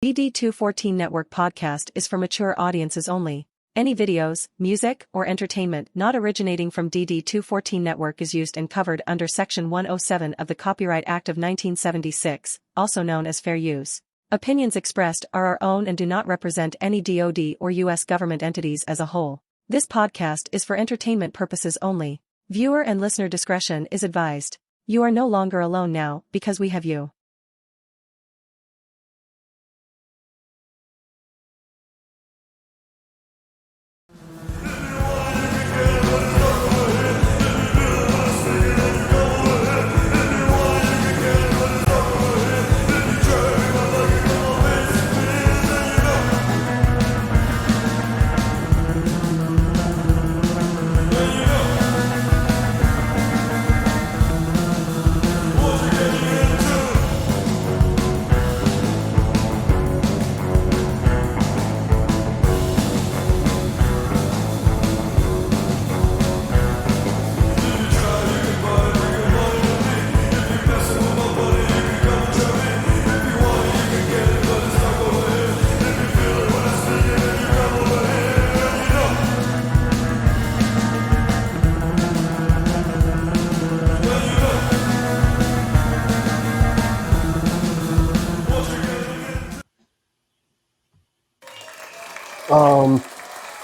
DD214 Network podcast is for mature audiences only. Any videos, music, or entertainment not originating from DD214 Network is used and covered under Section 107 of the Copyright Act of 1976, also known as fair use. Opinions expressed are our own and do not represent any DoD or U.S. government entities as a whole. This podcast is for entertainment purposes only. Viewer and listener discretion is advised. You are no longer alone now, because we have you.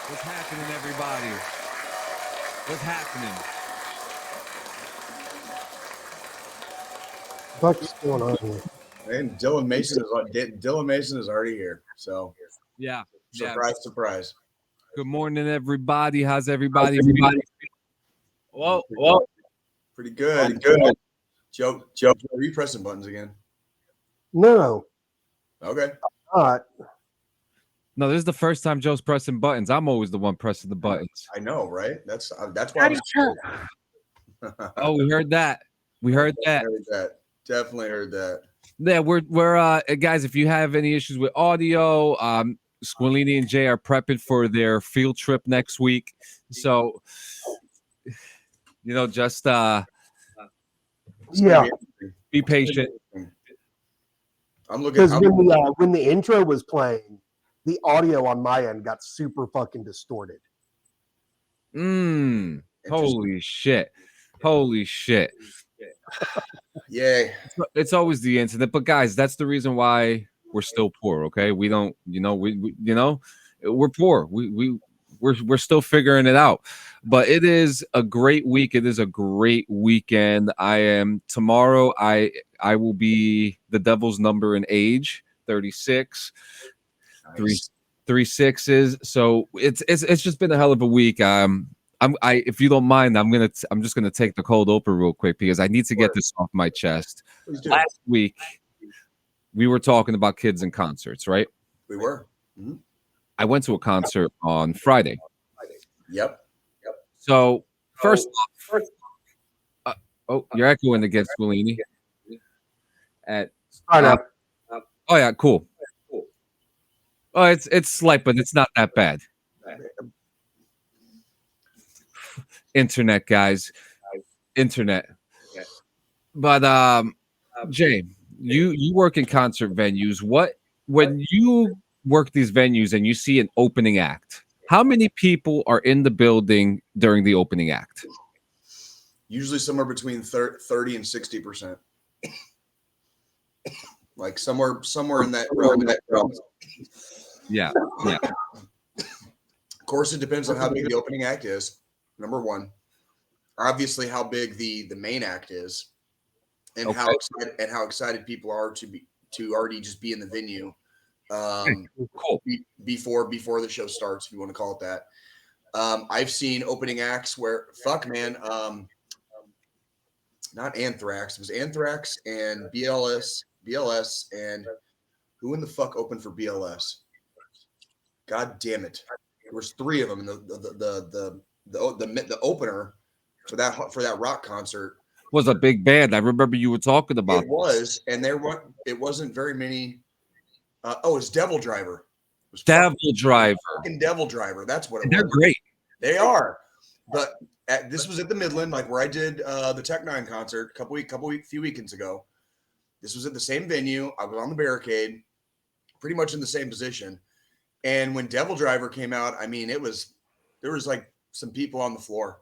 What's happening, everybody? What's happening? What's going on here? And Dylan Mason is already here. So Yeah. Surprise. Good morning, everybody. How's everybody? Well, pretty good. Joe, are you pressing buttons again? No. Okay. All right. No, this is the first time Joe's pressing buttons. I'm always the one pressing the buttons. I know, right? That's why. Oh, we heard that. Definitely heard that. Yeah, we're guys. If you have any issues with audio, Squilini and Jay are prepping for their field trip next week. So, just be patient. I'm looking because when the intro was playing, the audio on my end got super fucking distorted. Holy shit. Yay. It's always the internet, but guys, that's the reason why we're still poor. Okay, we don't, we're poor. We're still figuring it out, but it is a great week. It is a great weekend. Tomorrow. I will be the devil's number in age, 36. Nice. Three sixes. So it's just been a hell of a week. If you don't mind, I'm just gonna take the cold open real quick because I need to get this off my chest. Last week we were talking about kids and concerts, right? We were. Mm-hmm. I went to a concert on Friday. Yep. So first you're echoing against Giuliani. Oh yeah, cool. Oh, it's slight, but it's not that bad. Internet, guys. Internet. But Jay, you work in concert venues. When you work these venues and you see an opening act, how many people are in the building during the opening act? Usually somewhere between 30 and 60%. Like somewhere in that realm. Yeah. Of course, it depends on how big the opening act is. Number one, obviously, how big the main act is, and how excited people are to already just be in the venue. Cool. Before the show starts, if you want to call it that. I've seen opening acts where not Anthrax. It was Anthrax and BLS, and who in the fuck opened for BLS? God damn it! There was three of them. And the opener for that rock concert was a big band. I remember you were talking about. It was, and it wasn't very many. It's Devil Driver. Devil Driver. Fucking Devil Driver. That's what it was. They're great. They are. But this was at the Midland, like where I did the Tech Nine concert a few weekends ago. This was at the same venue. I was on the barricade. pretty much in the same position. And when Devil Driver came out, I mean, there was like some people on the floor.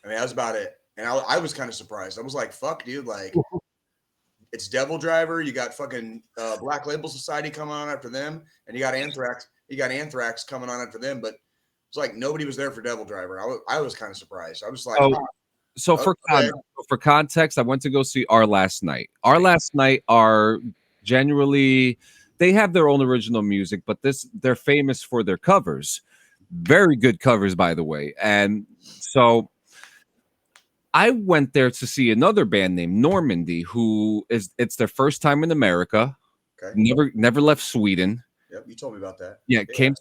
I mean, that was about it. And I was kind of surprised. I was like, fuck, dude, like it's Devil Driver. You got fucking Black Label Society coming on after them, and you got Anthrax. You got Anthrax coming on after them, but it's like nobody was there for Devil Driver. I was kind of surprised. I was like, so for context, I went to go see Our Last Night. Our Last Night are generally, they have their own original music, but they're famous for their covers. Very good covers, by the way. And so I went there to see another band named Normandy, it's their first time in America. Okay. Never left Sweden. Yep, you told me about that. Yeah, came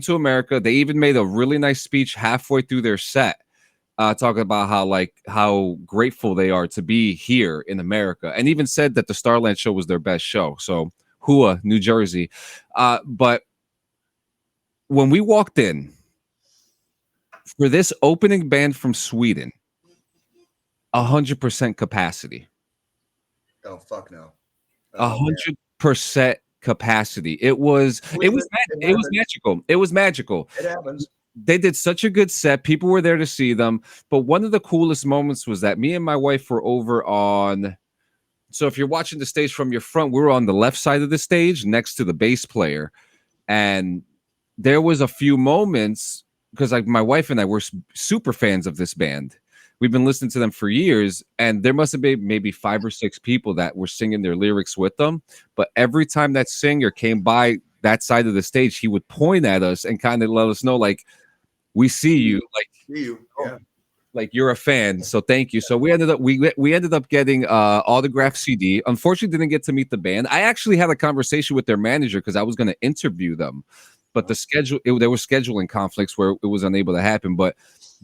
to America. They even made a really nice speech halfway through their set, talking about how grateful they are to be here in America, and even said that the Starland show was their best show. So, Hua, New Jersey. But when we walked in for this opening band from Sweden, 100% capacity. Oh fuck no. 100% capacity. It was magical. It was magical. It happens. They did such a good set. People were there to see them. But one of the coolest moments was that me and my wife were over on. So if you're watching the stage from your front, we were on the left side of the stage next to the bass player. And there was a few moments because like my wife and I were super fans of this band. We've been listening to them for years, and there must have been maybe 5 or 6 people that were singing their lyrics with them. But every time that singer came by that side of the stage, he would point at us and kind of let us know, like, we see you, like you're a fan. So thank you. So we ended up getting autographed CD. Unfortunately, didn't get to meet the band. I actually had a conversation with their manager because I was going to interview them, but there were scheduling conflicts where it was unable to happen. But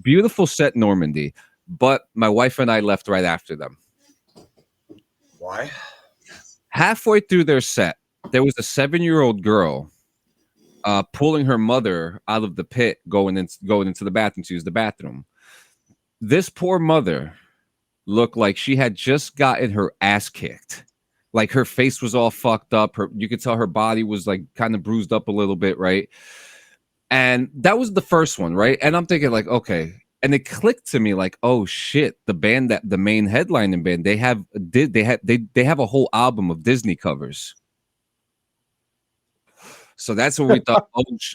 beautiful set, Normandy. But my wife and I left right after them. Why? Halfway through their set, there was a 7-year-old girl pulling her mother out of the pit, going into the bathroom to use the bathroom. This poor mother looked like she had just gotten her ass kicked. Like her face was all fucked up. You could tell her body was like kind of bruised up a little bit, right? And that was the first one, right? And I'm thinking like, okay. And it clicked to me like, oh shit, the band that the main headlining band, they have a whole album of Disney covers. So that's what we thought.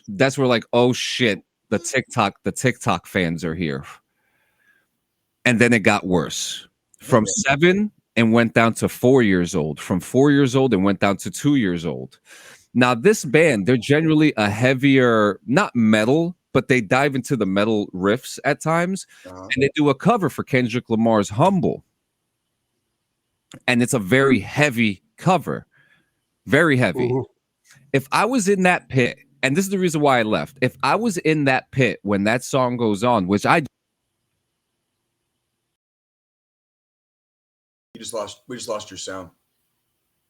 That's where like, oh shit, the TikTok fans are here. And then it got worse. From 7 and went down to 4 years old. From 4 years old and went down to 2 years old. Now this band, they're generally a heavier, not metal, but they dive into the metal riffs at times, and they do a cover for Kendrick Lamar's Humble. And it's a very heavy cover, very heavy. Ooh. If I was in that pit, and this is the reason why I left, if I was in that pit when that song goes on, which we just lost your sound.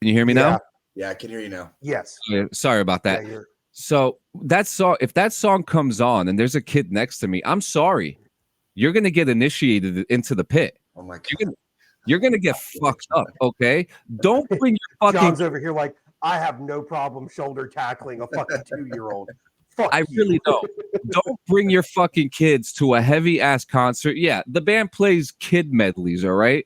Can you hear me now? Yeah, I can hear you now. Yes. Sorry about that. Yeah, so that song, if that song comes on and there's a kid next to me, I'm sorry, you're gonna get initiated into the pit. Oh my God. You're gonna get fucked up. Okay, don't bring your fucking. John's over here like, I have no problem shoulder tackling a fucking 2-year-old. I really don't. Don't bring your fucking kids to a heavy ass concert. Yeah, the band plays kid medleys, all right.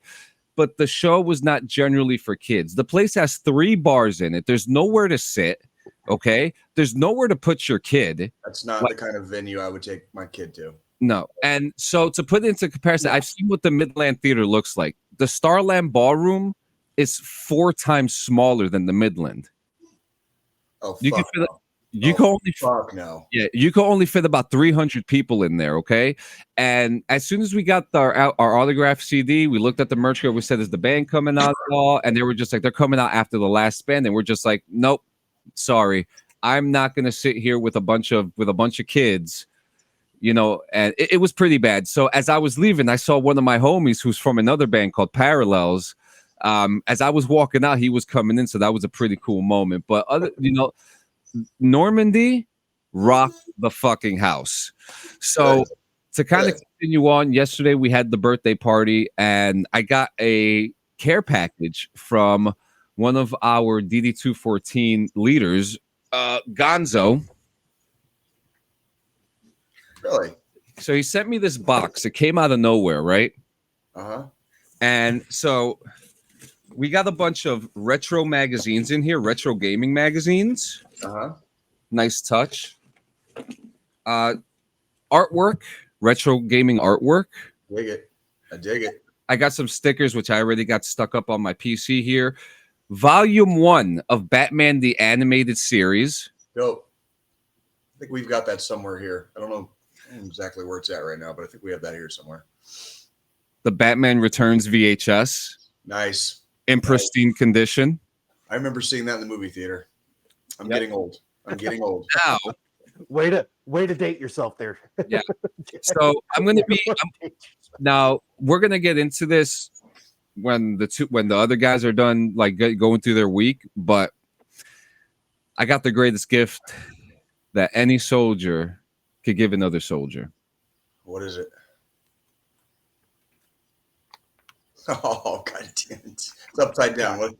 But the show was not generally for kids. The place has 3 bars in it. There's nowhere to sit. Okay, there's nowhere to put your kid. That's not the kind of venue I would take my kid to. No. And so to put it into comparison, I've seen what the Midland Theater looks like. The Starland Ballroom is 4 times smaller than the Midland. Oh, you can fit. You can only Yeah, you can only fit about 300 people in there. Okay, and as soon as we got our autograph CD, we looked at the merch card. We said, "Is the band coming out?" And they were just like, "They're coming out after the last band," and we're just like, "Nope, sorry, I'm not going to sit here with a bunch of kids." You know, and it was pretty bad. So as I was leaving, I saw one of my homies who's from another band called Parallels. As I was walking out, he was coming in, so that was a pretty cool moment. But Normandy rocked the fucking house. So to kind of continue on, yesterday we had the birthday party, and I got a care package from one of our DD214 leaders, Gonzo. Really? So he sent me this box. It came out of nowhere, right? Uh-huh. And so we got a bunch of retro magazines in here, retro gaming magazines. Uh-huh. Nice touch. Artwork, retro gaming artwork. Dig it. I dig it. I got some stickers, which I already got stuck up on my PC here. Volume 1 of Batman the Animated Series. Dope. I think we've got that somewhere here. I don't know exactly where it's at right now, but I think we have that here somewhere. The Batman Returns VHS. Nice. In pristine condition. I remember seeing that in the movie theater. I'm getting old. I'm getting old. Now, way to date yourself there. Yeah. So I'm going to be now. We're going to get into this when the other guys are done, like going through their week. But I got the greatest gift that any soldier could give another soldier. What is it? Oh, god damn it. It's upside down. What?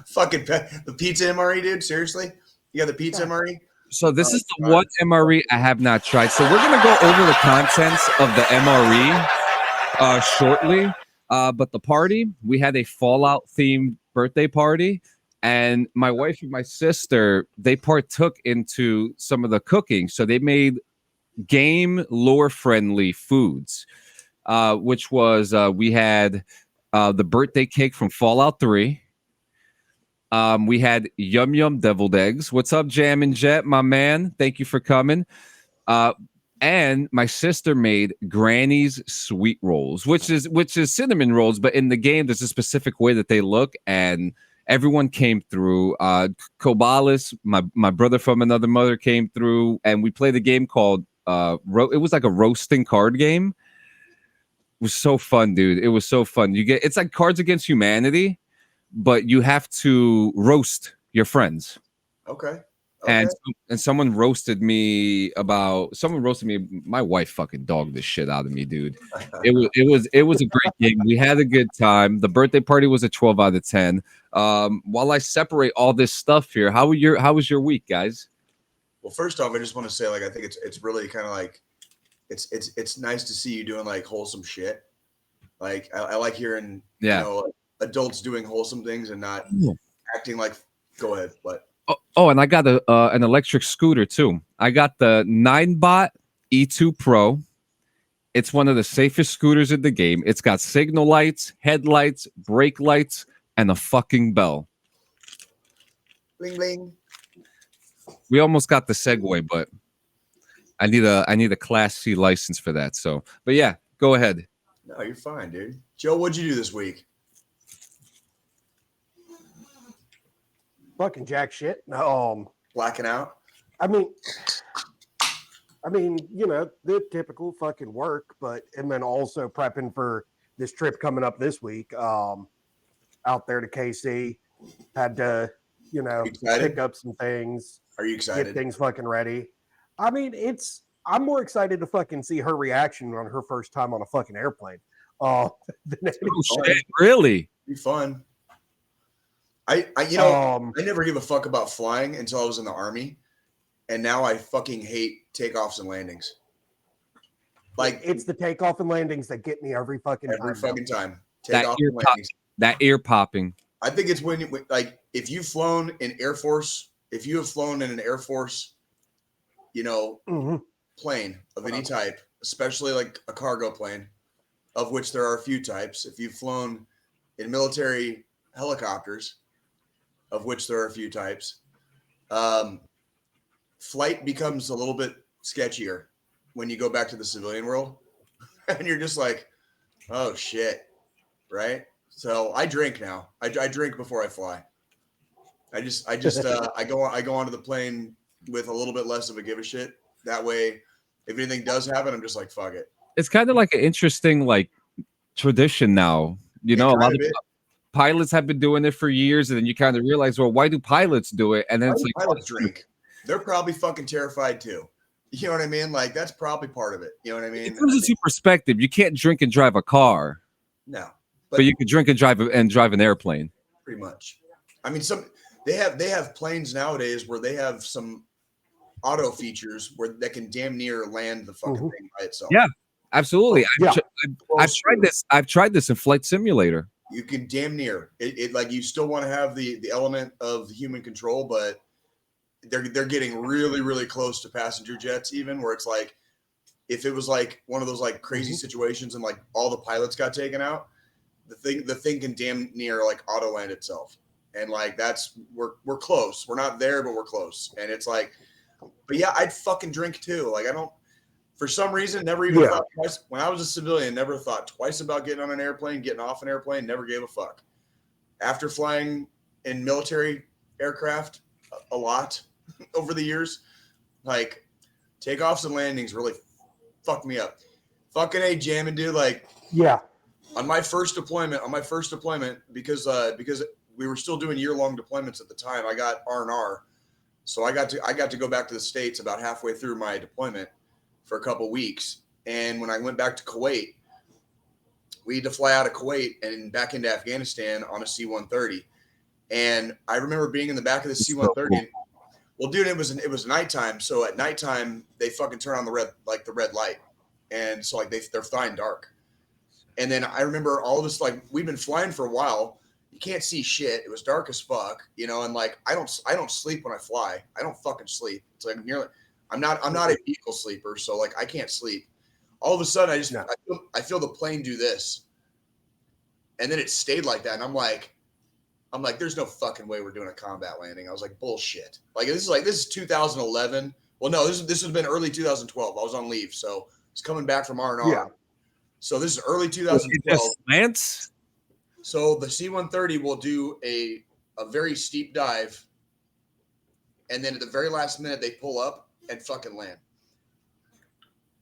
Fucking the pizza MRE, dude? Seriously? You got the pizza MRE? So this is the one MRE I have not tried. So we're going to go over the contents of the MRE shortly. But the party, we had a Fallout themed birthday party. And my wife and my sister, they partook into some of the cooking. So they made game lore friendly foods, which was we had the birthday cake from Fallout 3. We had Yum Yum deviled eggs. What's up, Jam and Jet, my man? Thank you for coming. And my sister made Granny's sweet rolls, which is cinnamon rolls, but in the game there's a specific way that they look, and everyone came through. Kobalis, my brother from another mother, came through, and we played a game called it was like a roasting card game. It was so fun, dude. It was so fun. It's like Cards Against Humanity, but you have to roast your friends. Okay. And someone roasted me. My wife fucking dogged the shit out of me, dude. It was a great game. We had a good time. The birthday party was a 12 out of 10. While I separate all this stuff here, how was your week, guys? Well, first off, I just want to say, like, I think it's really kind of like it's nice to see you doing like wholesome shit. Like I like hearing you know, adults doing wholesome things and not acting like. Go ahead, but. Oh, and I got an electric scooter too. I got the 9bot E2 Pro. It's one of the safest scooters in the game. It's got signal lights, headlights, brake lights, and a fucking bell. Bling bling. We almost got the Segway, but I need a Class C license for that. So, but yeah, go ahead. No, you're fine, dude. Joe, what'd you do this week? Fucking jack shit. Blacking out. I mean, you know, the typical fucking work, and then also prepping for this trip coming up this week. Out there to KC, had to, you know, pick up some things. Are you excited? Get things fucking ready. I mean, I'm more excited to fucking see her reaction on her first time on a fucking airplane. Shit, really? Be fun. I never give a fuck about flying until I was in the Army, and now I fucking hate takeoffs and landings. Like, it's the takeoff and landings that get me every fucking time. Takeoff and landings. That ear popping. I think it's when if you've flown in Air Force, if you have flown in an Air Force, you know, plane of any type, especially like a cargo plane, of which there are a few types. If you've flown in military helicopters, of which there are a few types, flight becomes a little bit sketchier when you go back to the civilian world, and you're just like, oh shit, right? So I drink now. I drink before I fly. I go onto the plane with a little bit less of a give a shit. That way, if anything does happen, I'm just like, fuck it. It's kind of like an interesting like tradition now. You know, a lot of pilots have been doing it for years, and then you kind of realize, well, why do pilots do it? And then it's like, pilots drink. They're probably fucking terrified too. You know what I mean? Like, that's probably part of it. You know what I mean? It comes into perspective. You can't drink and drive a car. No, but you can drink and drive an airplane. pretty much. I mean, they have planes nowadays where they have some auto features where that can damn near land the fucking thing by itself. Yeah, absolutely. I've tried this in Flight Simulator. You can damn near it. Like you still want to have the element of the human control, but they're getting really, really close to passenger jets, even where it's like if it was like one of those like crazy situations and like all the pilots got taken out, the thing can damn near like auto land itself. And like we're close. We're not there, but we're close. And it's like, but yeah, I'd fucking drink too. Like I don't, for some reason, never even thought twice. When I was a civilian, never thought twice about getting on an airplane, getting off an airplane, never gave a fuck. After flying in military aircraft a lot over the years, like takeoffs and landings really fucked me up. Fucking A jamming, dude. Like, yeah. On my first deployment, because we were still doing year-long deployments at the time, I got R&R. So I got to go back to the States about halfway through my deployment for a couple weeks. And when I went back to Kuwait, we had to fly out of Kuwait and back into Afghanistan on a C-130. And I remember being in the back of the C-130. Well, dude, it was nighttime. So at nighttime, they fucking turn on the red light. And so like they're flying dark. And then I remember all of this, like we've been flying for a while. You can't see shit. It was dark as fuck, you know, and like I don't sleep when I fly. I don't fucking sleep. It's like I'm not a vehicle sleeper, so like I can't sleep. All of a sudden I feel the plane do this. And then it stayed like that. And I'm like, there's no fucking way we're doing a combat landing. I was like, bullshit. Like this is 2011. Well, no, this has been early 2012. I was on leave, so it's coming back from R&R. Yeah. So this is early 2012. Slants? So the C-130 will do a very steep dive, and then at the very last minute they pull up and fucking land.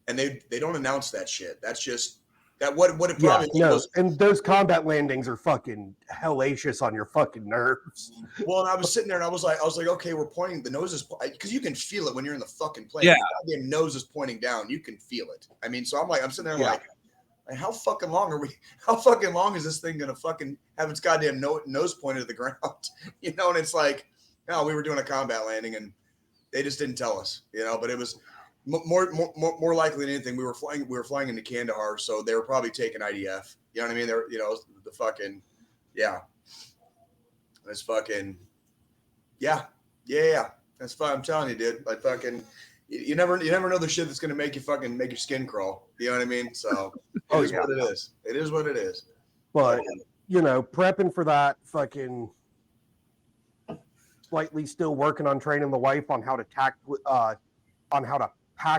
And they don't announce that shit. That's just that what it probably is. And those combat landings are fucking hellacious on your fucking nerves. Well, and I was sitting there and I was like, okay, we're pointing. The nose is because you can feel it when you're in the fucking plane. Yeah, the nose is pointing down. You can feel it. I mean, so I'm sitting there like, how fucking long are we? How fucking long is this thing gonna fucking have its goddamn nose pointed at the ground? You know, and it's like, no, we were doing a combat landing and they just didn't tell us. You know, but it was more likely than anything we were flying into Kandahar, so they were probably taking IDF. You know what I mean? They're the fucking It's fucking yeah. That's fine. I'm telling you, dude. Like fucking. You never know the shit that's gonna make your skin crawl. You know what I mean? So what it is. It is what it is. But prepping for that, fucking slightly still working on training the wife on how to pack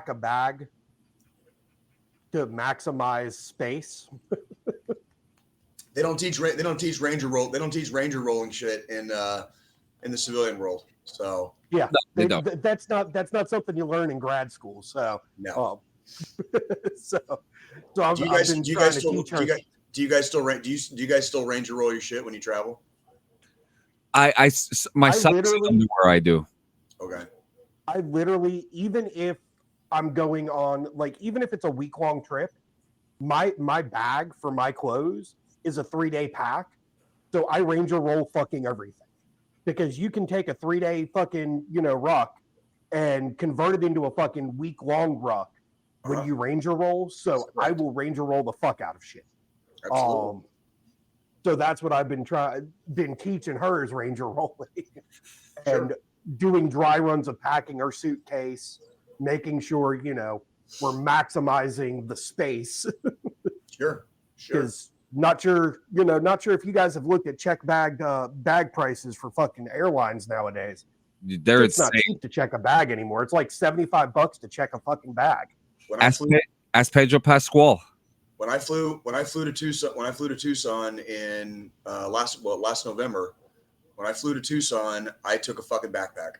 a bag to maximize space. They don't teach ranger rolling shit in the civilian world. So yeah, no, that's not something you learn in grad school. So no. Do you guys still ranger roll your shit when you travel? My son where I do. Okay. I literally, even if I'm going on, like, even if it's a week-long trip, my bag for my clothes is a 3-day pack. So I ranger roll fucking everything. Because you can take a 3-day fucking, ruck and convert it into a fucking week-long ruck when you ranger roll. So I will ranger roll the fuck out of shit. Absolutely. So that's what I've been teaching her is ranger rolling. And doing dry runs of packing her suitcase, making sure, we're maximizing the space. Sure. Because not sure if you guys have looked at check bag prices for fucking airlines nowadays. It's not cheap to check a bag anymore. It's like $75 to check a fucking bag. Ask Pedro Pascual. When I flew to Tucson in last November, when I flew to Tucson, I took a fucking backpack.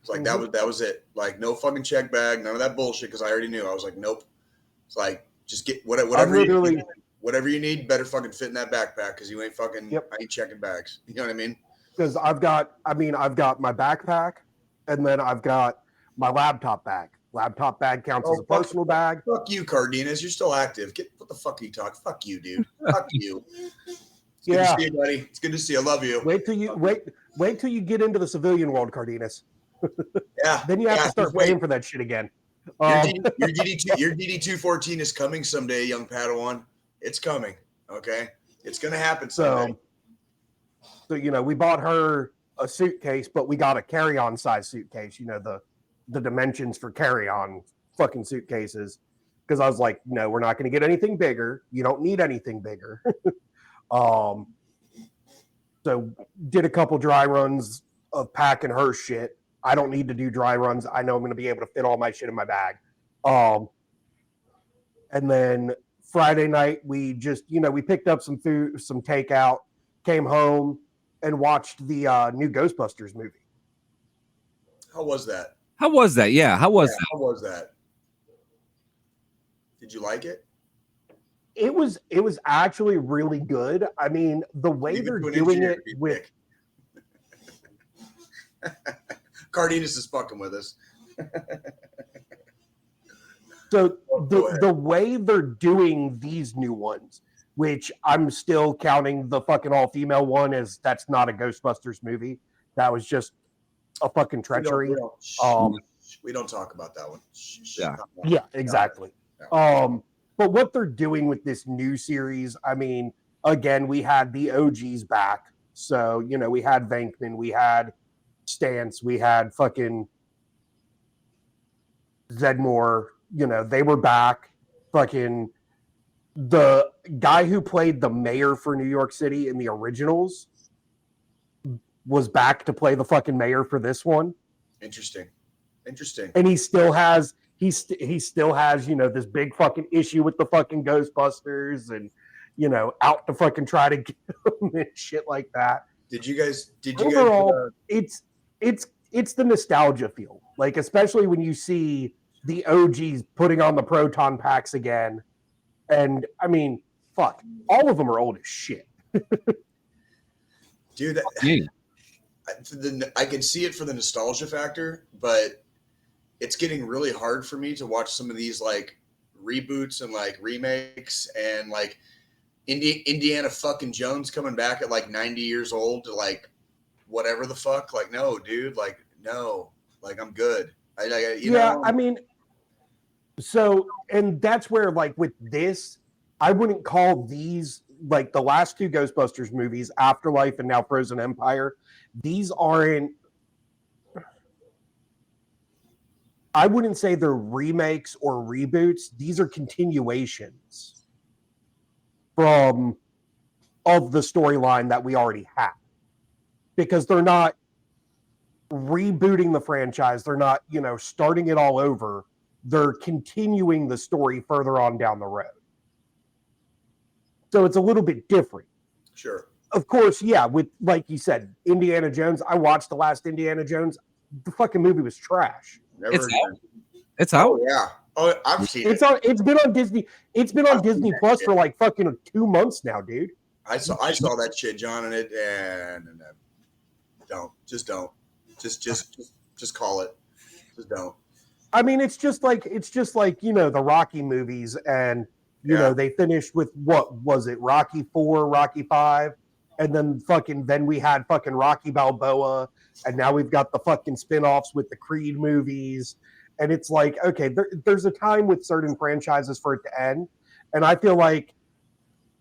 It's like that was it. Like no fucking check bag, none of that bullshit. Because I already knew. I was like, nope. It's like just get whatever you need. Better fucking fit in that backpack because you ain't fucking. Yep. I ain't checking bags. You know what I mean? Because I've got my backpack, and then I've got my laptop bag. Laptop bag counts as a personal bag. Fuck you, Cardenas. You're still active. What the fuck are you talking? Fuck you, dude. Fuck you. It's good to see you, buddy. It's good to see you. I love you. Wait till you get into the civilian world, Cardenas. Yeah. Then you have to start paying for that shit again. Your DD 214 is coming someday, young Padawan. It's coming. Okay, it's gonna happen someday. So we bought her a suitcase, but we got a carry-on size suitcase. The dimensions for carry-on fucking suitcases. Because I was like, no, we're not going to get anything bigger. You don't need anything bigger. So did a couple dry runs of packing her shit. I don't need to do dry runs. I know I'm going to be able to fit all my shit in my bag. And then Friday night, we just, we picked up some food, some takeout, came home and watched the new Ghostbusters movie. How was that? Yeah. How was that? Did you like it? It was actually really good. I mean, the way they're doing it with Cardenas is fucking with us. So the way they're doing these new ones, which I'm still counting the fucking all-female one as that's not a Ghostbusters movie. That was just a fucking treachery. We don't talk about that one. Yeah, exactly. But what they're doing with this new series, I mean, again, we had the OGs back. So, we had Venkman, we had Stance, we had fucking Zedmore, they were back. Fucking the guy who played the mayor for New York City in the originals was back to play the fucking mayor for this one. Interesting. And he still has this big fucking issue with the fucking Ghostbusters and out to fucking try to get them and shit like that. Did you guys it's the nostalgia feel, like especially when you see the OGs putting on the proton packs again. And I mean, fuck, all of them are old as shit. Dude, I can see it for the nostalgia factor, but it's getting really hard for me to watch some of these like reboots and like remakes and like Indiana fucking Jones coming back at like 90 years old to like whatever the fuck. Like, no, dude, like, no, like I'm good. I mean, so, and that's where like with this, I wouldn't call these like the last two Ghostbusters movies, Afterlife and now Frozen Empire. These aren't, I wouldn't say they're remakes or reboots. These are continuations of the storyline that we already have. Because they're not rebooting the franchise. They're not, starting it all over. They're continuing the story further on down the road. So it's a little bit different. Sure. Of course, yeah, with, like you said, Indiana Jones. I watched the last Indiana Jones. The fucking movie was trash. It's out. Oh, yeah. Oh, I've seen it. It's been on Disney. It's been on Disney Plus for like fucking 2 months now, dude. I saw that shit, John, and don't just call it. Just don't. I mean, it's just like the Rocky movies, and they finished with what was it, Rocky 4, Rocky 5, and then we had fucking Rocky Balboa, and now we've got the fucking spin-offs with the Creed movies. And it's like, okay, there's a time with certain franchises for it to end. And I feel like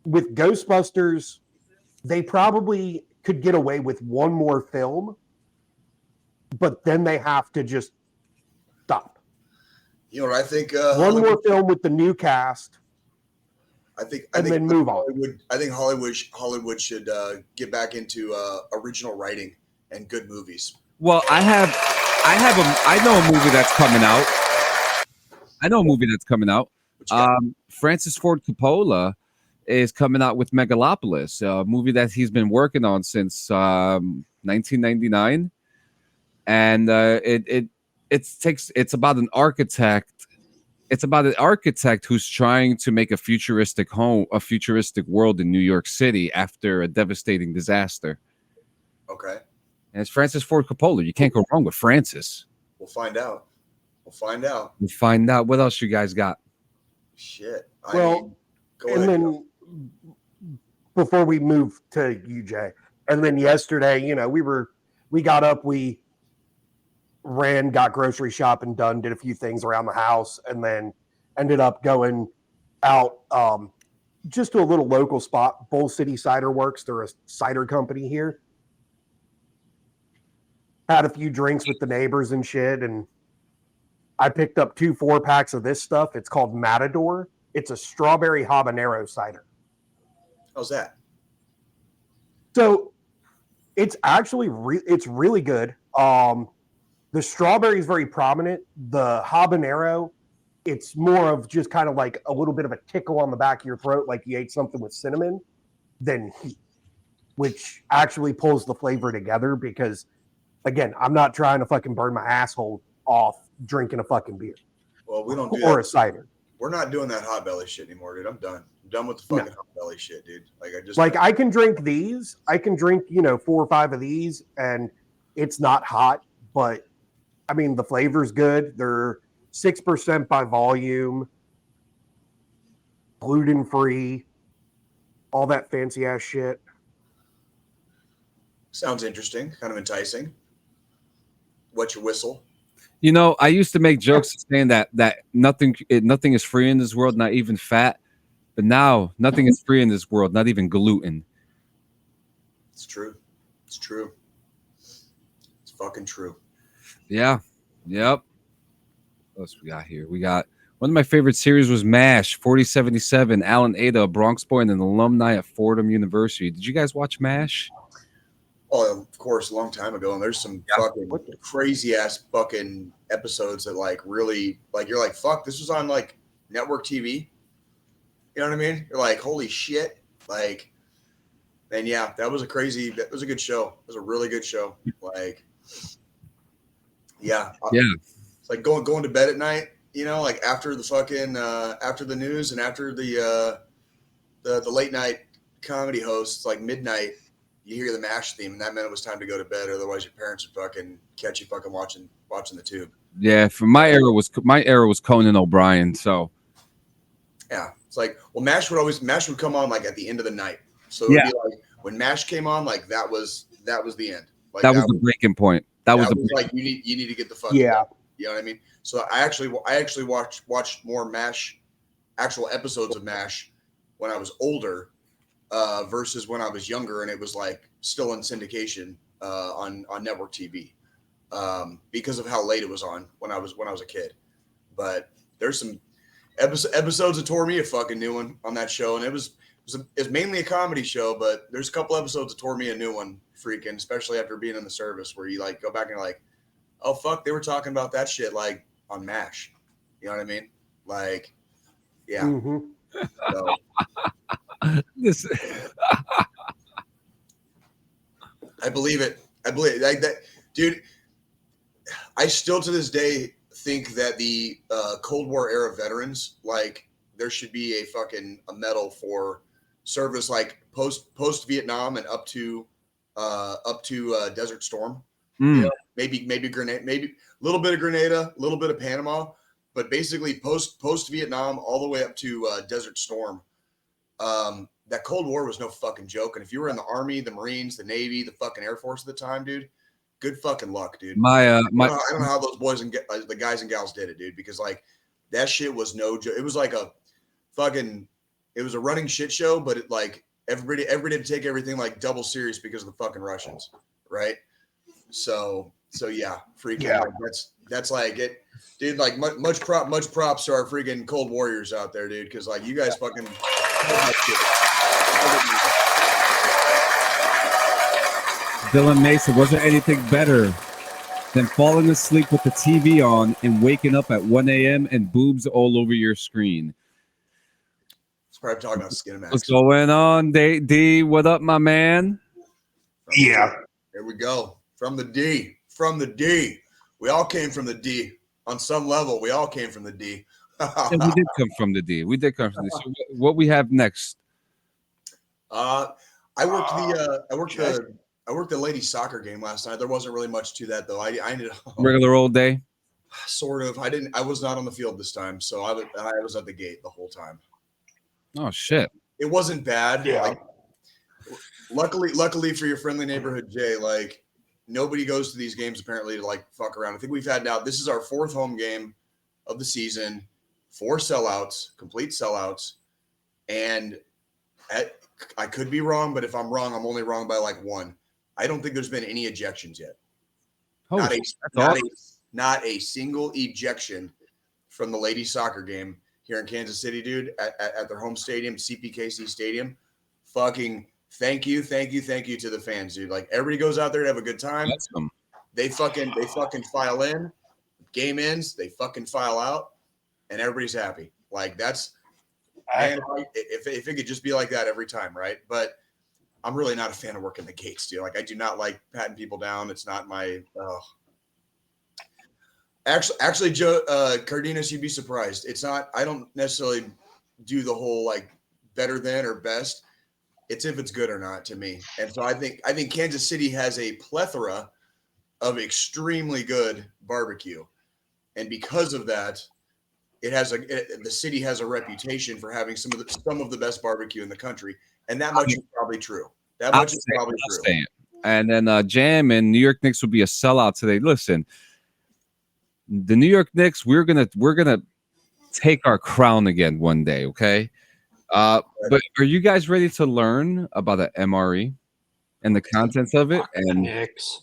with Ghostbusters, they probably could get away with one more film, but then they have to just stop. You know what I think? One more film with the new cast. I think move on. I think Hollywood should get back into original writing and good movies. Well, I know a movie that's coming out. Francis Ford Coppola is coming out with Megalopolis, a movie that he's been working on since 1999, and it's about an architect. It's about an architect who's trying to make a futuristic world in New York City after a devastating disaster. Okay. And it's Francis Ford Coppola. You can't go wrong with Francis. We'll find out. What else you guys got? Shit. Then before we moved to UJ. And then yesterday, you know, we got up, we ran, got grocery shopping done, did a few things around the house, and then ended up going out just to a little local spot. Bull City Cider Works. They're a cider company here. Had a few drinks with the neighbors and shit, and I picked up 2 4-packs of this stuff. It's called Matador. It's a strawberry habanero cider. How's that? So it's actually it's really good. The strawberry is very prominent. The habanero, it's more of just kind of like a little bit of a tickle on the back of your throat, like you ate something with cinnamon, than heat, which actually pulls the flavor together. Because again, I'm not trying to fucking burn my asshole off drinking a fucking beer. Well, we don't do or that. A cider. We're not doing that hot belly shit anymore, dude. I'm done. I'm done with the fucking hot belly shit, dude. Like I can drink these. I can drink, 4 or 5 of these, and it's not hot, but I mean the flavor's good. They're 6% by volume, gluten free, all that fancy ass shit. Sounds interesting, kind of enticing. What's your whistle? You know, I used to make jokes saying that nothing is free in this world, not even fat. But now nothing is free in this world, not even gluten. It's true. It's true. It's fucking true. Yeah. Yep. What else we got here? We got one of my favorite series was MASH, 4077, Alan Ada, a Bronx boy and an alumni at Fordham University. Did you guys watch MASH? Oh, of course, a long time ago. And there's some fucking crazy ass fucking episodes that like really like you're like, fuck, this was on like network TV. You know what I mean? You're like, holy shit. Like, and yeah, that was a good show. It was a really good show. Like, yeah. It's like going to bed at night, like after the fucking, after the news and after the late night comedy hosts, like midnight, you hear the MASH theme and that meant it was time to go to bed. Otherwise your parents would fucking catch you fucking watching the tube. Yeah. For my era was Conan O'Brien. So. Yeah. It's like, well, MASH would come on like at the end of the night. So it would be like when MASH came on, like that was the end. Like that was the breaking point. That was like you need to get the fuck out. You know what I mean? So I actually watched more MASH, actual episodes of MASH when I was older, versus when I was younger and it was like still in syndication on network TV, because of how late it was on when I was a kid. But there's some episodes that tore me a fucking new one on that show, and it was mainly a comedy show, but there's a couple episodes that tore me a new one, freaking, especially after being in the service, where you like go back and you're like, oh fuck, they were talking about that shit like on MASH. You know what I mean? Like, yeah. Mm-hmm. So, I believe it. Like that, dude. I still to this day think that the Cold War era veterans, like, there should be a medal for service, like post Vietnam and up to Desert Storm. Maybe Grenada, maybe a little bit of Grenada, a little bit of Panama, but basically post Vietnam all the way up to Desert Storm. That Cold War was no fucking joke. And if you were in the Army, the Marines, the Navy, the fucking Air Force at the time, dude, good fucking luck, dude. I don't know how those boys and the guys and gals did it, dude, because like that shit was no joke. It was like it was a running shit show, but it like everybody had to take everything like double serious because of the fucking Russians, right? So yeah, freaking like, that's like it, dude. Like much props to our freaking Cold Warriors out there, dude, because like you guys fucking. Dylan Mason, wasn't anything better than falling asleep with the TV on and waking up at 1 a.m. and boobs all over your screen. It's probably talking about Skinamax. What's going on, D? What up, my man? Yeah. Here we go. From the D. We all came from the D. On some level, we all came from the D. Yeah, we did come from the D. So what we have next? I worked the ladies' soccer game last night. There wasn't really much to that though. I ended up Regular old day. Sort of. I was not on the field this time, so I was at the gate the whole time. Oh shit. It wasn't bad. Yeah. Like, luckily for your friendly neighborhood, Jay, like nobody goes to these games apparently to like fuck around. I think we've had now. This is our 4th home game of the season, 4 sellouts, complete sellouts, and I could be wrong, but if I'm wrong, I'm only wrong by like 1. I don't think there's been any ejections yet. Not a single ejection from the ladies soccer game here in Kansas City, dude, at their home stadium, CPKC Stadium. Fucking thank you to the fans, dude. Like everybody goes out there to have a good time. Awesome. They fucking file in. Game ends, they fucking file out, and everybody's happy. Like that's, man, if it could just be like that every time, right? But I'm really not a fan of working the gates, dude. Like I do not like patting people down. It's not my. Actually, Joe Cardenas, you'd be surprised. It's not. I don't necessarily do the whole like better than or best. It's if it's good or not to me. And so I think Kansas City has a plethora of extremely good barbecue. And because of that, the city has a reputation for having some of the best barbecue in the country, and that much is probably true. And then Jam and New York Knicks will be a sellout today. Listen, the New York Knicks, we're gonna take our crown again one day, okay? But are you guys ready to learn about the MRE and the contents of it? And Knicks.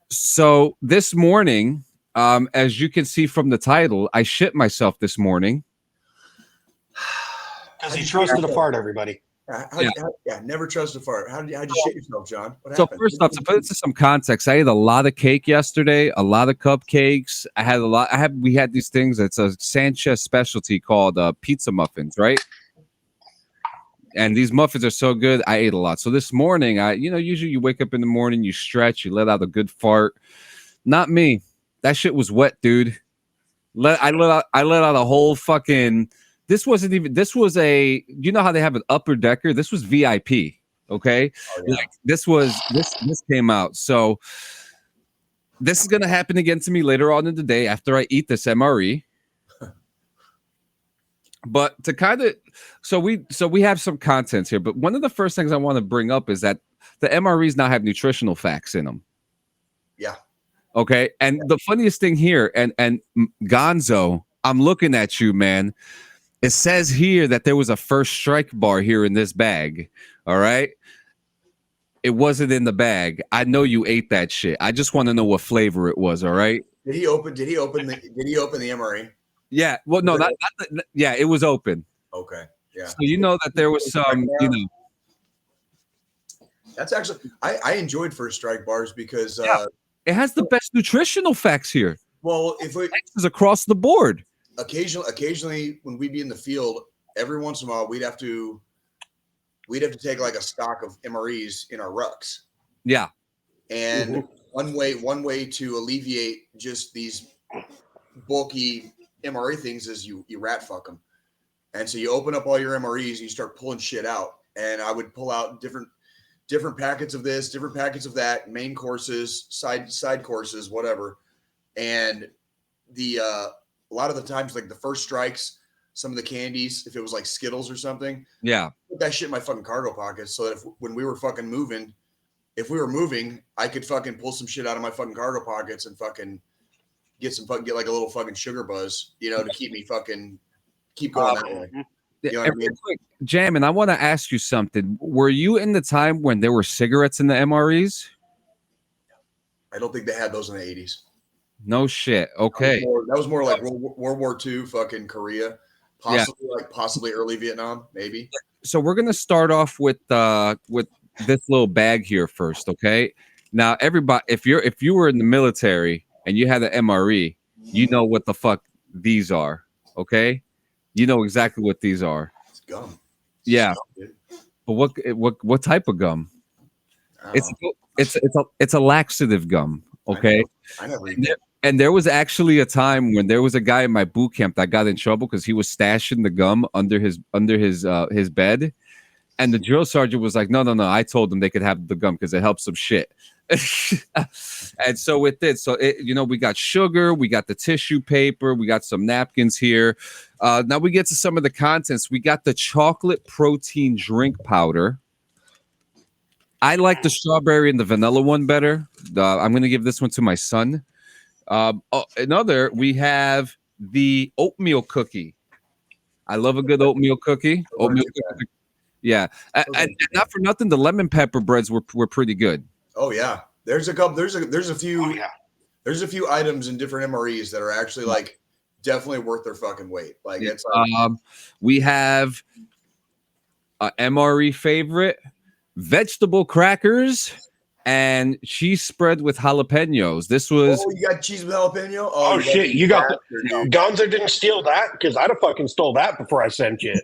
So this morning. As you can see from the title, I shit myself this morning. Because he trusted a fart, everybody. Never trust a fart. How'd you shit yourself, John? What so happened? First off, to put into some context, I ate a lot of cake yesterday, a lot of cupcakes. We had these things. It's a Sanchez specialty called pizza muffins, right? And these muffins are so good. I ate a lot. So this morning, usually you wake up in the morning, you stretch, you let out a good fart. Not me. That shit was wet, dude. I let out a whole fucking. This was a. You know how they have an upper decker? This was VIP. Okay, oh, yeah. Like this came out. So this is gonna happen again to me later on in the day after I eat this MRE. But to kind of, so we have some contents here. But one of the first things I want to bring up is that the MREs now have nutritional facts in them. Yeah. Okay, and the funniest thing here, and Gonzo, I'm looking at you, man. It says here that there was a first strike bar here in this bag. All right, it wasn't in the bag. I know you ate that shit. I just want to know what flavor it was. All right. Did he open the MRE? Yeah. Well, no, yeah, it was open. Okay. Yeah. So you know that there was some, That's actually I enjoyed first strike bars because it has the best nutritional facts here. Well, if we is across the board. Occasionally when we'd be in the field, every once in a while we'd have to take like a stock of MREs in our rucks. Yeah. And one way to alleviate just these bulky MRE things is you rat fuck them. And so you open up all your MREs and you start pulling shit out. And I would pull out different packets of this, different packets of that, main courses, side courses, whatever. And a lot of the times, like the first strikes, some of the candies, if it was like Skittles or something, put that shit in my fucking cargo pockets so that when we were fucking moving, if we were moving, I could fucking pull some shit out of my fucking cargo pockets and fucking get like a little fucking sugar buzz, to keep me keep going that way. You know what I mean? Jam, and I want to ask you something. Were you in the time when there were cigarettes in the MREs? I don't think they had those in the 80s. No shit. Okay. That was more like World War II, fucking Korea, possibly early Vietnam, maybe. So we're gonna start off with this little bag here first, okay? Now, everybody, if you were in the military and you had an MRE, you know what the fuck these are, okay? You know exactly what these are. It's gum. Yeah, but what type of gum? It's a laxative gum. Okay, I never eat that. And there was actually a time when there was a guy in my boot camp that got in trouble because he was stashing the gum under his bed, and the drill sergeant was like, "No, I told them they could have the gum because it helps some shit." And so it did. So we got sugar, we got the tissue paper, we got some napkins here. Now we get to some of the contents. We got the chocolate protein drink powder. I like the strawberry and the vanilla one better. I'm going to give this one to my son. Another, we have the oatmeal cookie. I love a good oatmeal cookie. Oatmeal cookie. Yeah. And not for nothing, the lemon pepper breads were pretty good. Oh yeah. There's a couple. There's a few. Oh, yeah. There's a few items in different MREs that are actually like definitely worth their fucking weight. Like it's like, we have a MRE favorite, vegetable crackers and cheese spread with jalapenos. This was you got cheese with jalapeno. Oh shit! You got Gonzo didn't steal that because I'd have fucking stole that before I sent you.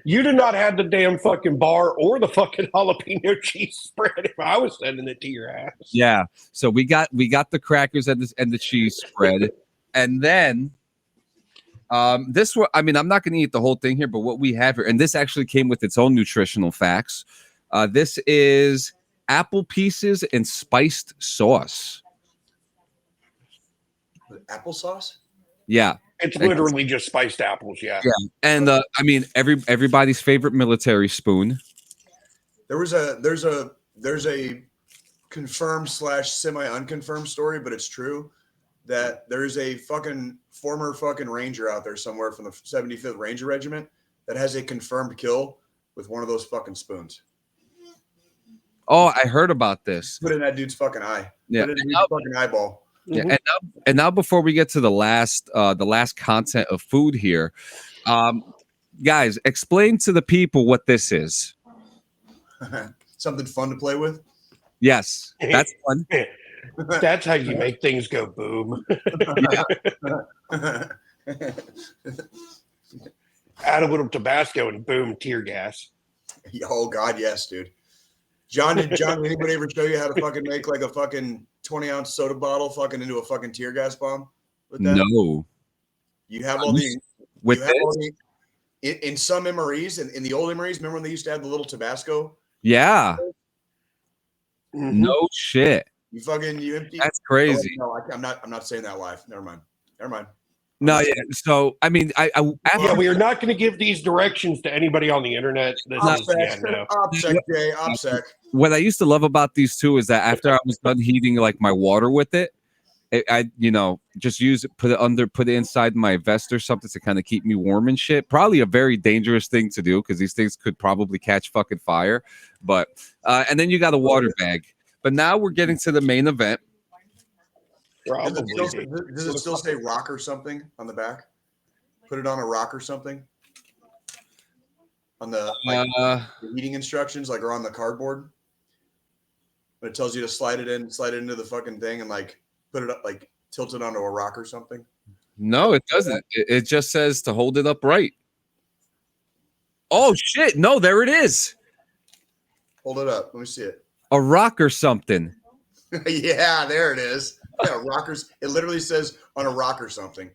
You did not have the damn fucking bar or the fucking jalapeno cheese spread if I was sending it to your ass. Yeah. So we got the crackers and the cheese spread, and then this one. I mean, I'm not going to eat the whole thing here, but what we have here, and this actually came with its own nutritional facts. This is apple pieces and spiced sauce. Applesauce? Yeah. It's literally just spiced apples, yeah. And I mean everybody's favorite military spoon. There's a confirmed / semi unconfirmed story, but it's true that there's a fucking former fucking ranger out there somewhere from the 75th Ranger Regiment that has a confirmed kill with one of those fucking spoons. Oh, I heard about this. Put it in that dude's fucking eye. Yeah. Put it in his fucking eyeball. Yeah, and now before we get to the last content of food here, guys, explain to the people what this is. Something fun to play with. Yes, that's fun. That's how you make things go boom. Add a little Tabasco and boom, tear gas. Oh God, yes, dude. John, did anybody ever show you how to fucking make like a fucking 20-ounce soda bottle fucking into a fucking tear gas bomb? With that? No. You have all the with you have all the, in some MREs and in the old MREs. Remember when they used to have the little Tabasco? Yeah. No shit. You empty. That's crazy. Oh, no, I'm not saying that live. Never mind. No, yeah. So I mean, we are not going to give these directions to anybody on the internet. OPSEC. What I used to love about these two is that after I was done heating like my water with it, I just use it, put it inside my vest or something to kind of keep me warm and shit. Probably a very dangerous thing to do because these things could probably catch fucking fire. But and then you got a water bag. But now we're getting to the main event. Does it still say rock or something on the back? Put it on a rock or something on the heating instructions, like are on the cardboard. But it tells you to slide it into the fucking thing and like put it up, like tilt it onto a rock or something. No, it doesn't. It just says to hold it upright. Oh shit! No, there it is. Hold it up. Let me see it. A rock or something. Yeah, there it is. Yeah, rockers. It literally says on a rock or something.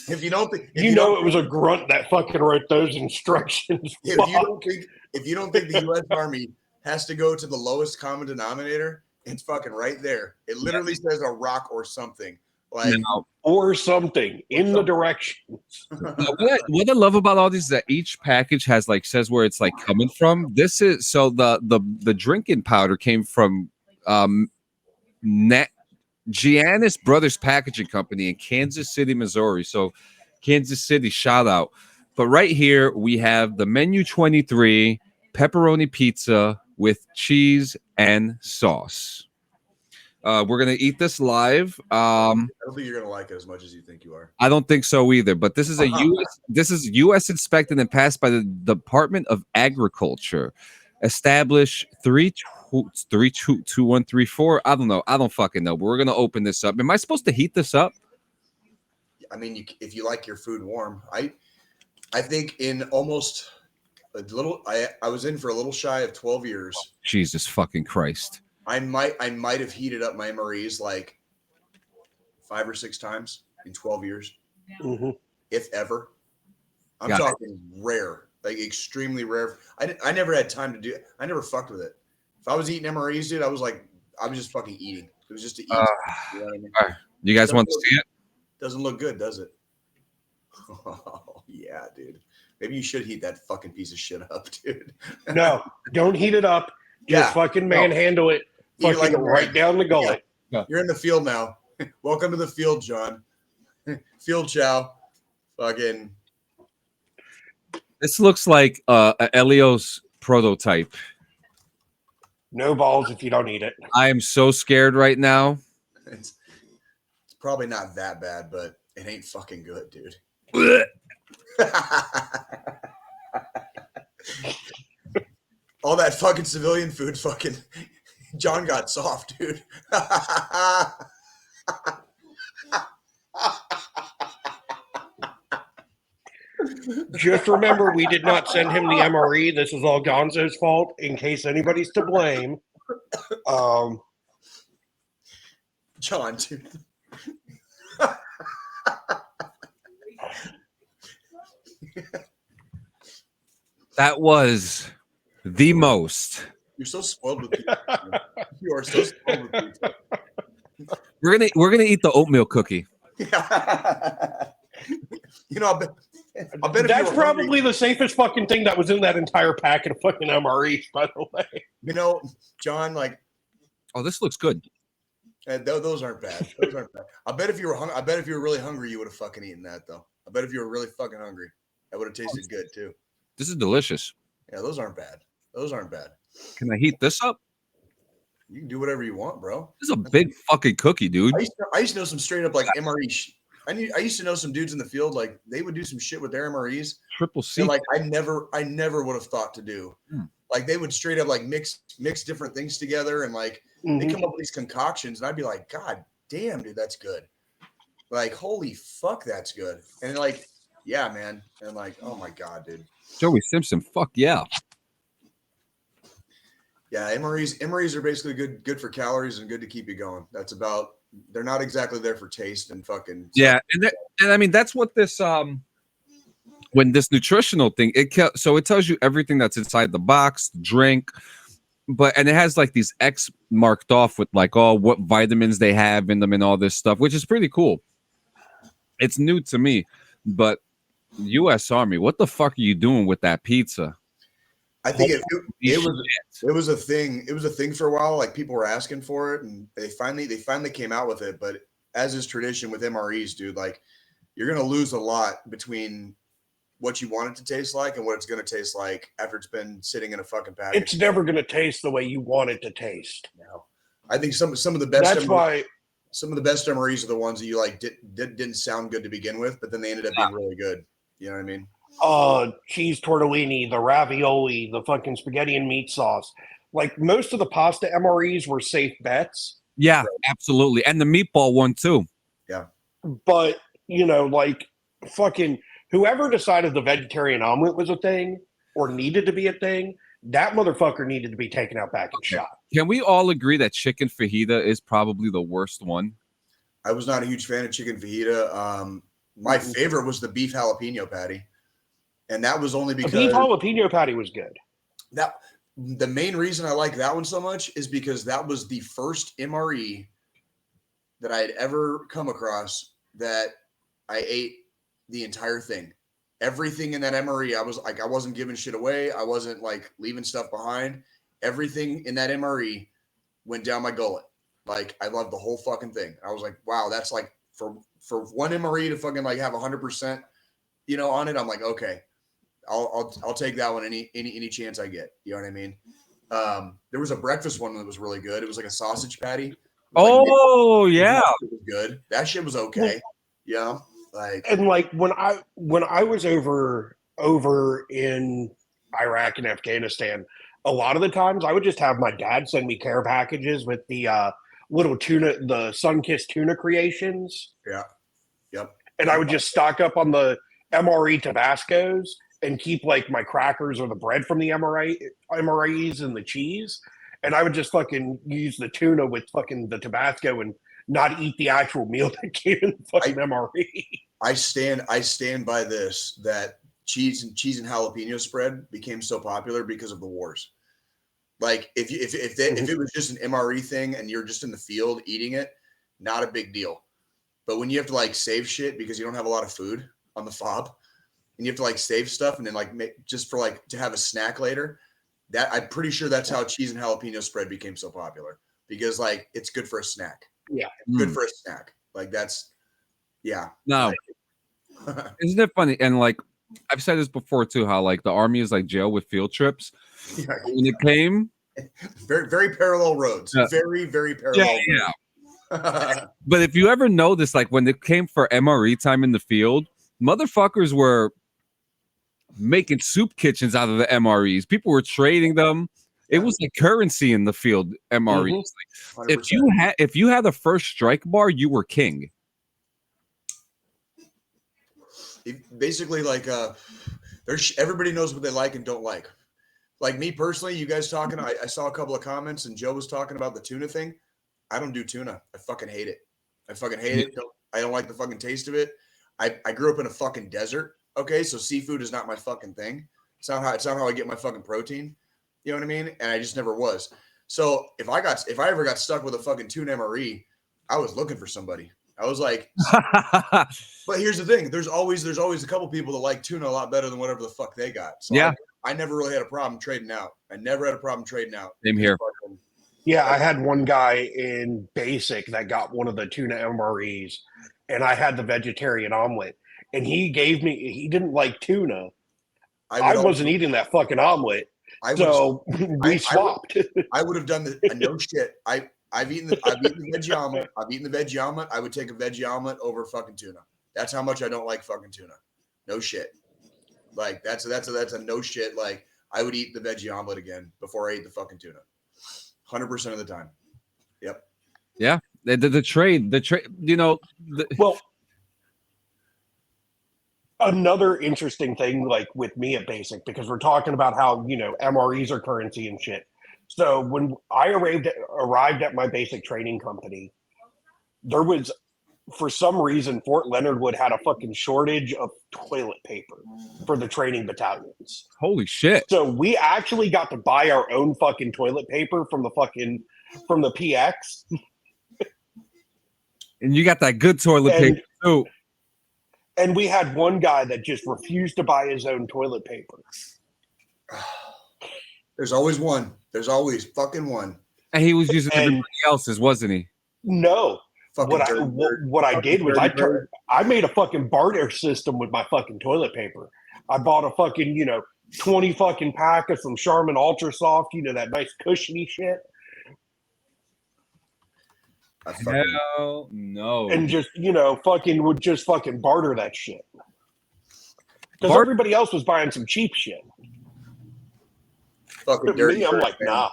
If you don't think it was a grunt that fucking wrote those instructions. If you don't think the U.S. Army has to go to the lowest common denominator, it's fucking right there. It literally says a rock or something. Like or something in the directions. What I love about all these is that each package has like says where it's like coming from. This is so the drinking powder came from Giannis Brothers Packaging Company in Kansas City, Missouri. So Kansas City, shout out. But right here we have the menu 23 pepperoni pizza with cheese and sauce. We're gonna eat this live. I don't think you're gonna like it as much as you think you are. I don't think so either. But this is U.S. inspected and passed by the Department of Agriculture. Established 32134. I don't know. I don't fucking know. But we're gonna open this up. Am I supposed to heat this up? I mean, if you like your food warm, I think in almost a little. I was in for a little shy of 12 years. Jesus fucking Christ. I might have heated up my MREs like 5 or 6 times in 12 years, if ever. I'm talking rare, like extremely rare. I never had time to do it. I never fucked with it. If I was eating MREs, dude, I was just fucking eating. It was just to eat. You know what I mean? All right. You guys want to see it? Doesn't look good, does it? Oh yeah, dude. Maybe you should heat that fucking piece of shit up, dude. No, don't heat it up. Just fucking manhandle it. Fucking like right down the gullet. Yeah. You're in the field now. Welcome to the field, John. Field chow. Fucking. This looks like a Elios prototype. No balls if you don't eat it. I am so scared right now. It's probably not that bad, but it ain't fucking good, dude. All that fucking civilian food, fucking John got soft, dude. Just remember, we did not send him the MRE. This is all Gonzo's fault, in case anybody's to blame. John, dude. That was the most. You're so spoiled with pizza. You are so spoiled with pizza. We're gonna eat the oatmeal cookie. You know, I bet that's probably the safest fucking thing that was in that entire packet of fucking MREs, by the way. You know, John, like, oh, this looks good. Those aren't bad. Those aren't bad. I bet if you were really hungry, you would have fucking eaten that, though. I bet if you were really fucking hungry, that would have tasted good too. This is delicious. Yeah, those aren't bad. Those aren't bad. Can I heat this up? You can do whatever you want, bro. This is a big fucking cookie, dude. I used to know some straight up like MRE. I used to know some dudes in the field, like they would do some shit with their MREs. Triple C. Like I never would have thought to do. Like they would straight up like mix different things together and like they come up with these concoctions, and I'd be like, God damn, dude, that's good. Like, holy fuck, that's good. And like, yeah, man. And like, oh my God, dude. Joey Simpson, fuck yeah. Yeah, MREs are basically good for calories and good to keep you going. That's about. They're not exactly there for taste and fucking. Yeah, and I mean that's what this when this nutritional thing so it tells you everything that's inside the box, drink, and it has like these X marked off with like what vitamins they have in them and all this stuff, which is pretty cool. It's new to me, but U.S. Army, what the fuck are you doing with that pizza? I think it was a thing. It was a thing for a while. Like people were asking for it, and they finally came out with it. But as is tradition with MREs, dude, like you're gonna lose a lot between what you want it to taste like and what it's gonna taste like after it's been sitting in a fucking package. It's never gonna taste the way you want it to taste. No, I think some of the best. That's why some of the best MREs are the ones that you like didn't sound good to begin with, but then they ended up being really good. You know what I mean? Cheese tortellini, the ravioli, the fucking spaghetti and meat sauce. Like most of the pasta MREs were safe bets. Yeah, absolutely. And the meatball one too. Yeah. But, you know, like fucking whoever decided the vegetarian omelet was a thing or needed to be a thing, that motherfucker needed to be taken out back and shot. Can we all agree that chicken fajita is probably the worst one? I was not a huge fan of chicken fajita. My favorite was the beef jalapeno patty. And that was only because the beef jalapeno patty was good. The main reason I like that one so much is because that was the first MRE that I had ever come across that I ate the entire thing. Everything in that MRE, I wasn't giving shit away. I wasn't like leaving stuff behind. Everything in that MRE went down my gullet. Like I loved the whole fucking thing. I was like, wow, that's like for one MRE to fucking like have 100%, you know, on it. I'm like, okay. I'll take that one any chance I get. You know what I mean? There was a breakfast one that was really good. It was like a sausage patty. Oh, yeah. It was good. That shit was okay. Yeah. And like when I was over in Iraq and Afghanistan, a lot of the times I would just have my dad send me care packages with the little tuna, the Sunkissed tuna creations. Yeah. Yep. And I would just stock up on the MRE Tabascos and keep like my crackers or the bread from the MREs and the cheese. And I would just fucking use the tuna with fucking the Tabasco and not eat the actual meal that came in the fucking MRE. I stand by this, that cheese and jalapeno spread became so popular because of the wars. Like if it was just an MRE thing and you're just in the field eating it, not a big deal. But when you have to like save shit because you don't have a lot of food on the fob, and you have to like save stuff and then like just for like to have a snack later. That I'm pretty sure that's how cheese and jalapeno spread became so popular, because like it's good for a snack. Yeah, it's good for a snack. Like that's No, isn't it funny? And like I've said this before too, how like the Army is like jail with field trips. Yeah. When it came, very, very parallel roads. Very, very parallel. Yeah. But if you ever notice, like when it came for MRE time in the field, motherfuckers were making soup kitchens out of the MREs. People were trading them. It was like currency in the field. MREs. Like, if you had a first strike bar, you were king. Basically, like everybody knows what they like and don't like. Like me personally, you guys talking, I saw a couple of comments and Joe was talking about the tuna thing. I don't do tuna. I fucking hate it. I don't like the fucking taste of it. I grew up in a fucking desert. Okay, so seafood is not my fucking thing. It's not how I get my fucking protein. You know what I mean? And I just never was. So if I ever got stuck with a fucking tuna MRE, I was looking for somebody. I was like, but here's the thing: there's always a couple people that like tuna a lot better than whatever the fuck they got. So yeah, I never really had a problem trading out. Same here. Yeah, I had one guy in basic that got one of the tuna MREs, and I had the vegetarian omelet, and he didn't like tuna. I wasn't eating that fucking omelet, so we swapped. I would have done the no shit. I've eaten the veggie omelet. I would take a veggie omelet over fucking tuna. That's how much I don't like fucking tuna. No shit. Like that's a no shit. Like I would eat the veggie omelet again before I ate the fucking tuna. 100% of the time. Yep. Yeah. The trade, you know. Well, another interesting thing, like with me at Basic, because we're talking about how, MREs are currency and shit. So when I arrived at my basic training company, there was, for some reason, Fort Leonard Wood had a fucking shortage of toilet paper for the training battalions. Holy shit. So we actually got to buy our own fucking toilet paper from the PX. And you got that good toilet paper too. And we had one guy that just refused to buy his own toilet paper. There's always one. There's always fucking one. And he was using everybody else's, wasn't he? No. What I did was I made a fucking barter system with my fucking toilet paper. I bought a fucking, 20 fucking pack of some Charmin Ultra Soft, that nice cushiony shit. Hell no. And just, would just fucking barter that shit. Because everybody else was buying some cheap shit. Fucking dirty. Me, I'm like, nah.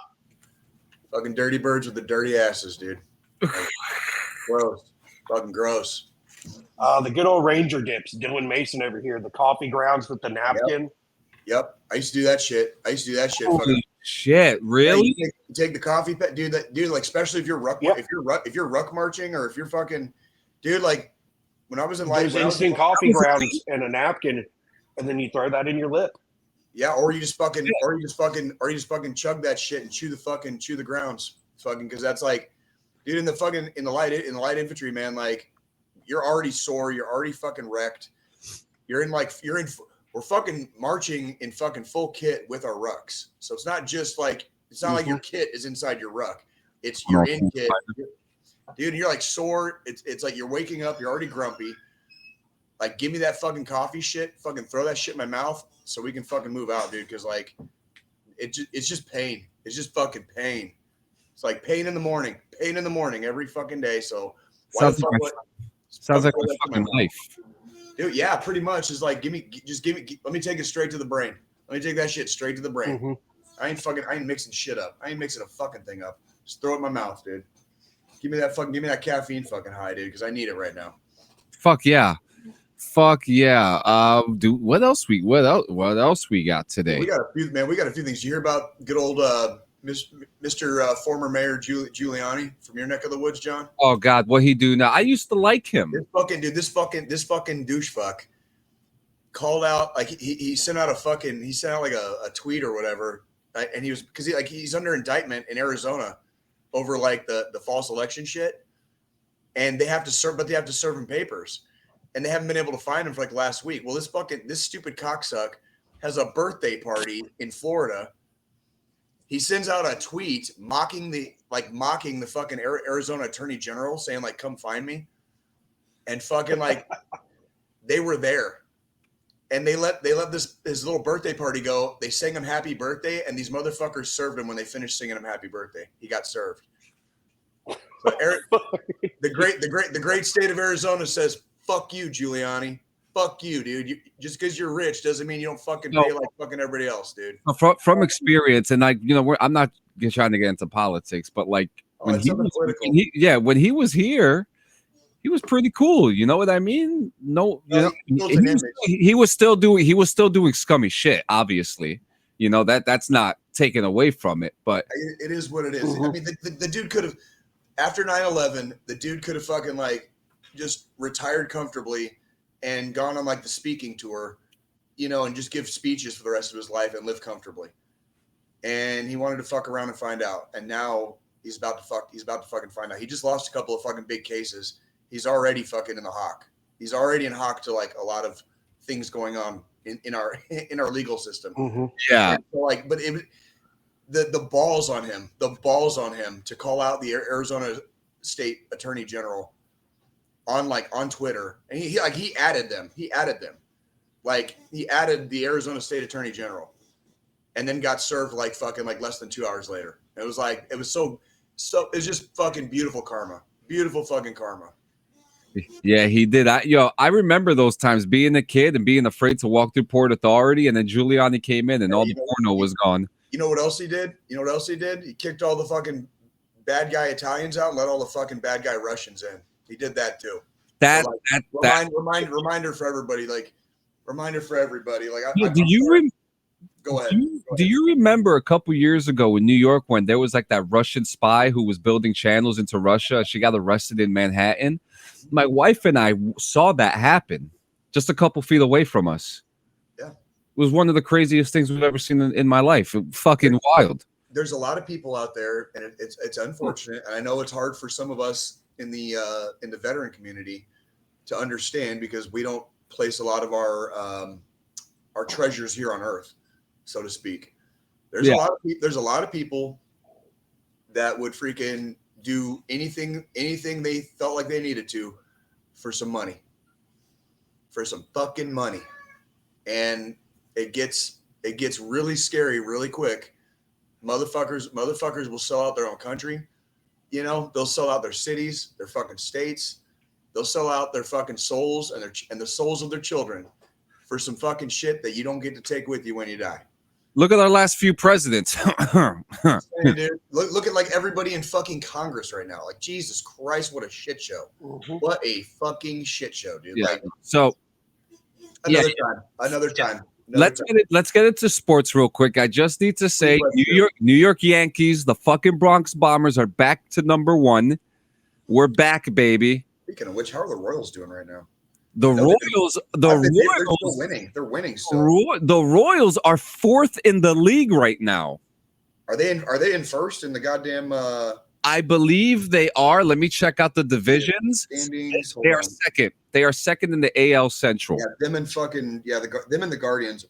Fucking dirty birds with the dirty asses, dude. Gross. Fucking gross. The good old Ranger dips. Dylan Mason over here. The coffee grounds with the napkin. Yep. I used to do that shit. Holy shit! Really? Yeah, you take the coffee, dude. Like, especially if you're ruck, if you're ruck marching, or if you're fucking, dude. Like, when I was in life, there's instant coffee grounds and a napkin, and then you throw that in your lip. Yeah, or you just fucking chug that shit and chew the grounds, fucking, because that's like, dude, in the light infantry, man, like, you're already sore, you're already fucking wrecked, we're fucking marching in fucking full kit with our rucks, so it's not just like, it's not like your kit is inside your ruck, it's you're in kit, dude. You're like sore. It's like you're waking up, you're already grumpy. Like, give me that fucking coffee shit, fucking throw that shit in my mouth so we can fucking move out, dude. Because like, it's just pain. It's just fucking pain. It's like pain in the morning every fucking day. So sounds like my fucking life, dude. Yeah, pretty much. It's like, give me. Let me take it straight to the brain. Let me take that shit straight to the brain. Mm-hmm. I ain't mixing shit up. I ain't mixing a fucking thing up. Just throw it in my mouth, dude. Give me that caffeine fucking high, dude, because I need it right now. Fuck yeah. Dude, what else we got today? We got a few things. You hear about good old Mr. Former Mayor Giuliani from your neck of the woods, John? Oh God, what he do now? I used to like him. This fucking douche fuck called out, like, he sent out like a tweet or whatever, and he was, because he's under indictment in Arizona over like the false election shit, and they have to serve him papers. and they haven't been able to find him for like last week. Well, this stupid cocksuck has a birthday party in Florida. He sends out a tweet mocking the fucking Arizona Attorney General, saying like, "Come find me," and fucking like they were there, and they let his little birthday party go. They sang him happy birthday, and these motherfuckers served him when they finished singing him happy birthday. He got served. So the great state of Arizona says, "Fuck you, Giuliani. Fuck you, dude. Just because you're rich doesn't mean you don't fucking pay like fucking everybody else, dude." From experience, and like, you know, I'm not trying to get into politics, but like when he was here, he was pretty cool. You know what I mean? No, you know, he was still doing scummy shit. Obviously, you know that's not taken away from it, but it is what it is. I mean, the dude could have, after 9/11, the dude could have fucking like just retired comfortably and gone on like the speaking tour, you know, and just give speeches for the rest of his life and live comfortably. And he wanted to fuck around and find out. And now he's about to fucking find out. He just lost a couple of fucking big cases. He's already fucking in the hawk. He's already in hawk to like a lot of things going on in our legal system. Mm-hmm. Yeah. So like, but the balls on him to call out the Arizona State Attorney General on Twitter, and he added them. Like he added the Arizona State Attorney General, and then got served like fucking like less than 2 hours later. It was it's just fucking beautiful karma. Beautiful fucking karma. Yeah, he did. I remember those times being a kid and being afraid to walk through Port Authority, and then Giuliani came in and all the porno was gone. You know what else he did? He kicked all the fucking bad guy Italians out and let all the fucking bad guy Russians in. He did that too. Reminder for everybody. Like, reminder for everybody. Like, go ahead. Do you remember a couple years ago in New York when there was like that Russian spy who was building channels into Russia? She got arrested in Manhattan. My wife and I saw that happen just a couple feet away from us. Yeah. It was one of the craziest things we've ever seen in my life. Fucking wild. There's a lot of people out there, and it's unfortunate. And I know it's hard for some of us in the veteran community to understand, because we don't place a lot of our treasures here on earth, so to speak. There's a lot of people that would freaking do anything they felt like they needed to for some money, for some fucking money. And it gets really scary really quick. Motherfuckers will sell out their own country. You know, they'll sell out their cities, their fucking states. They'll sell out their fucking souls and the souls of their children for some fucking shit that you don't get to take with you when you die. Look at our last few presidents. Dude, look at like everybody in fucking Congress right now. Like, Jesus Christ, what a shit show. Mm-hmm. What a fucking shit show, dude. Yeah. Like, So another time. Let's get into sports real quick. I just need to say New York Yankees, the fucking Bronx Bombers are back to #1. We're back, baby. Speaking of which, how are the Royals doing right now? They're still winning. They're winning still. The Royals are 4th in the league right now. Are they in first in the goddamn I believe they are. Let me check out the divisions. Standings. They are second. They are second in the AL Central. Yeah, them and the Guardians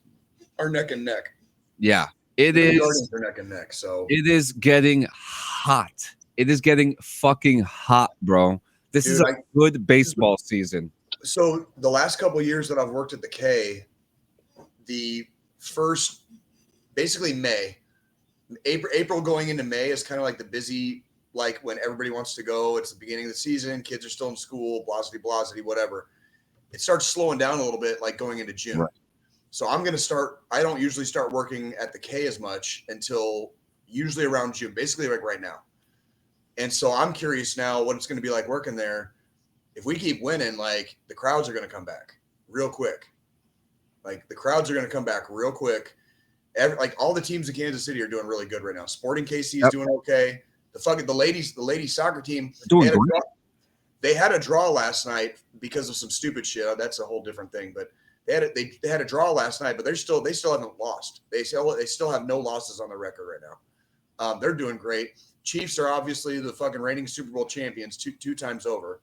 are neck and neck. Yeah, it is. The Guardians are neck and neck. So it is getting hot. It is getting fucking hot, bro. This is a good baseball season. So the last couple of years that I've worked at the K, the first, basically April going into May is kind of like the busy, like when everybody wants to go. It's the beginning of the season. Kids are still in school, blasity, whatever. It starts slowing down a little bit, like going into June. Right. So I don't usually start working at the K as much until usually around June, basically like right now. And so I'm curious now what it's going to be like working there. If we keep winning, like the crowds are going to come back real quick. Like the crowds are going to come back real quick. Like all the teams in Kansas City are doing really good right now. Sporting KC is doing okay. The ladies soccer team, they had a draw last night because of some stupid shit. That's a whole different thing. But they had a draw last night, but they still haven't lost. They still have no losses on their record right now. They're doing great. Chiefs are obviously the fucking reigning Super Bowl champions two times over.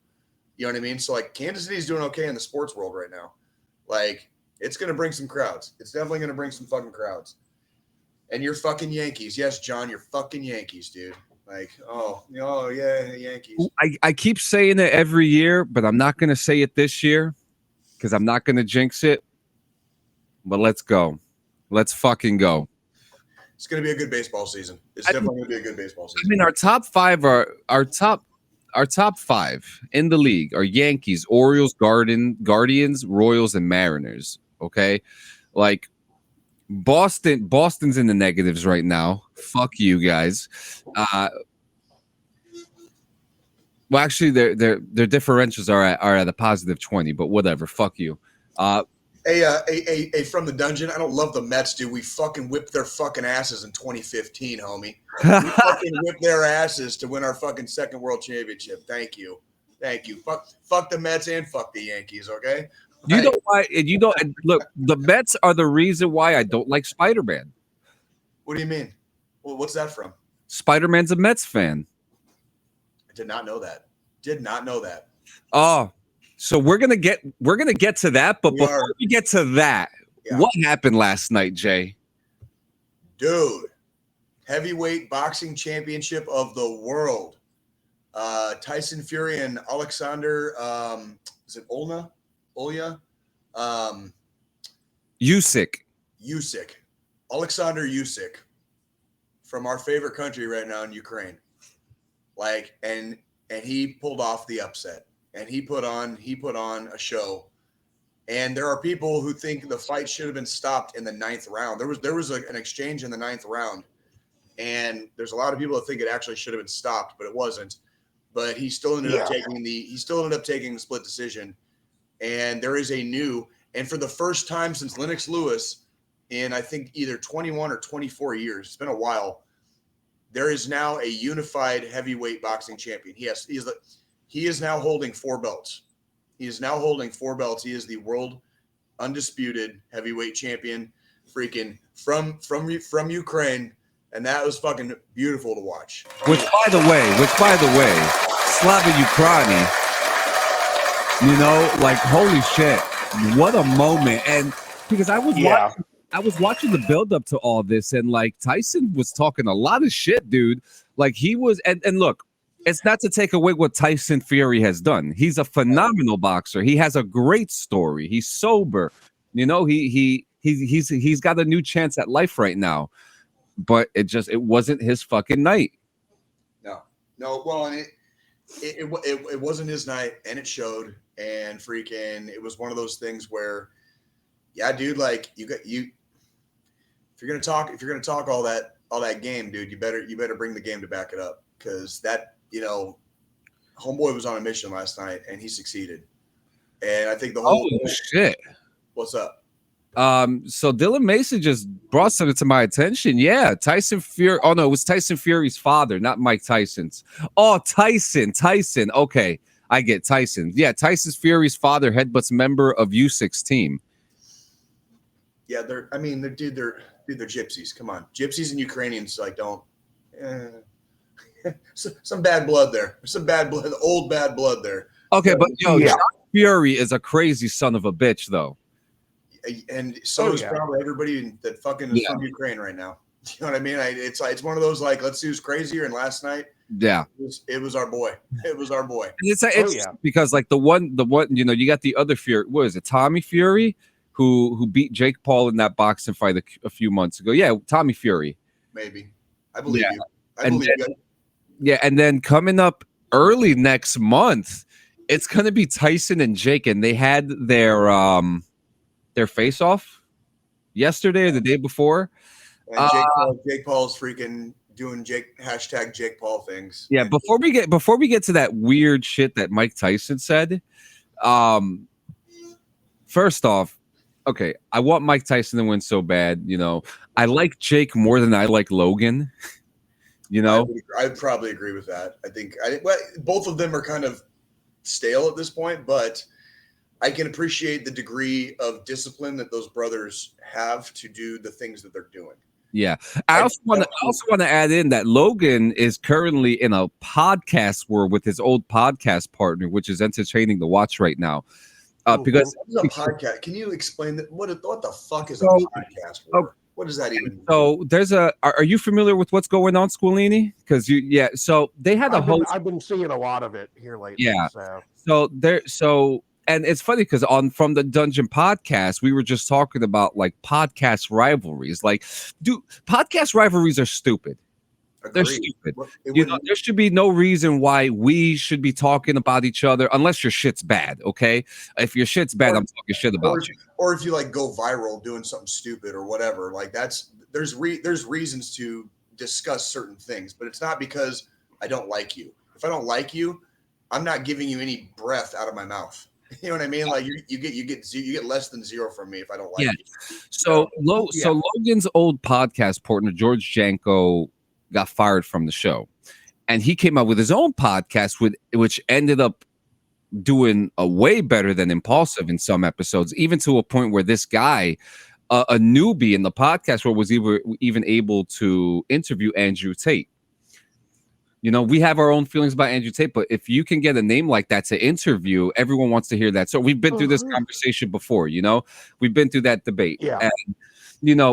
You know what I mean? So like Kansas City's doing okay in the sports world right now. Like it's going to bring some crowds. It's definitely going to bring some fucking crowds. And you're fucking Yankees. Yes, John, you're fucking Yankees, dude. Like, oh yeah, Yankees. I keep saying it every year, but I'm not going to say it this year because I'm not going to jinx it. But let's go. Let's fucking go. It's going to be a good baseball season. It's definitely going to be a good baseball season. I mean, our top five in the league are Yankees, Orioles, Guardians, Royals, and Mariners. Okay, like Boston's in the negatives right now. Fuck you guys. Well, actually, their differentials are at a positive 20, but whatever. Fuck you. Hey, from the dungeon. I don't love the Mets, dude. We fucking whipped their fucking asses in 2015, homie. We fucking whipped their asses to win our fucking second world championship. Thank you. Fuck the Mets and fuck the Yankees. Okay. You know why? You don't look. The Mets are the reason why I don't like Spider-Man. What do you mean? Well, what's that from? Spider-Man's a Mets fan. I did not know that. Oh, so we're gonna get to that, but before we get to that, what happened last night, Jay? Dude, heavyweight boxing championship of the world. Tyson Fury and Alexander. Is it Olya? Yusik. Alexander Yusik from our favorite country right now in Ukraine. Like, and he pulled off the upset, and he put on a show. And there are people who think the fight should have been stopped in the 9th round. There was an exchange in the 9th round, and there's a lot of people that think it actually should have been stopped, but it wasn't. But he still ended up taking the split decision. And there is and for the first time since Lennox Lewis in I think either 21 or 24 years, it's been a while, there is now a unified heavyweight boxing champion. He is now holding 4 belts. He is the world undisputed heavyweight champion, freaking from Ukraine, and that was fucking beautiful to watch. Which by the way, Slava Ukraini, like holy shit, what a moment! And because I was watching the build up to all this, and like Tyson was talking a lot of shit, dude. Like he was, and look, it's not to take away what Tyson Fury has done. He's a phenomenal boxer. He has a great story. He's sober. He's got a new chance at life right now. But it wasn't his fucking night. No. Well, and it wasn't his night, and it showed. And freaking, it was one of those things where, yeah, dude, like if you're gonna talk all that game, dude, you better bring the game to back it up, because that homeboy was on a mission last night and he succeeded. And I think the whole shit. What's up? So Dylan Mason just brought something to my attention. Yeah, Tyson Fury. Oh no, it was Tyson Fury's father, not Mike Tyson's. Oh, Tyson. Okay, I get Tyson. Yeah, Tyson Fury's father headbutts member of Yusik's team. Yeah, they're gypsies. Come on, gypsies and Ukrainians don't. Some bad blood there. Some bad blood, old bad blood there. Okay, but John Fury is a crazy son of a bitch, though. And so is probably everybody that fucking is from Ukraine right now. You know what I mean? It's one of those let's see who's crazier. And last night, it was our boy. It was our boy. And it's because the one you got the other Fury. What is it? Tommy Fury, who beat Jake Paul in that boxing fight a few months ago. Yeah, Tommy Fury. Maybe I believe you. I believe you. Yeah, and then coming up early next month, it's gonna be Tyson and Jake, and they had their face off yesterday or the day before. And Jake Paul's freaking doing Jake Paul things. Yeah, before we get to that weird shit that Mike Tyson said, first off, okay, I want Mike Tyson to win so bad. I like Jake more than I like Logan. I'd probably agree with that. I think both of them are kind of stale at this point, but I can appreciate the degree of discipline that those brothers have to do the things that they're doing. Yeah. I also want to add in that Logan is currently in a podcast war with his old podcast partner, which is entertaining to watch right now. Because what is a podcast? Can you explain that? What the fuck is a podcast war? What does that even mean? So there's are you familiar with what's going on, Squilini? Because so they had a host. I've been seeing a lot of it here lately. Yeah. So and it's funny because from the Dungeon podcast, we were just talking about like podcast rivalries. Like, dude, podcast rivalries are stupid. Agreed. They're stupid. There should be no reason why we should be talking about each other unless your shit's bad. Okay, if your shit's bad, I'm talking shit about you. Or if you like go viral doing something stupid or whatever, like there's reasons to discuss certain things, but it's not because I don't like you. If I don't like you, I'm not giving you any breath out of my mouth. You know what I mean? Like you get less than zero from me if I don't like you. So Logan's old podcast partner George Janko got fired from the show, and he came out with his own podcast which ended up doing a way better than Impulsive in some episodes, even to a point where this guy, a newbie in the podcast world, was even able to interview Andrew Tate. We have our own feelings about Andrew Tate, but if you can get a name like that to interview, everyone wants to hear that. So we've been through this conversation before, we've been through that debate. Yeah. And,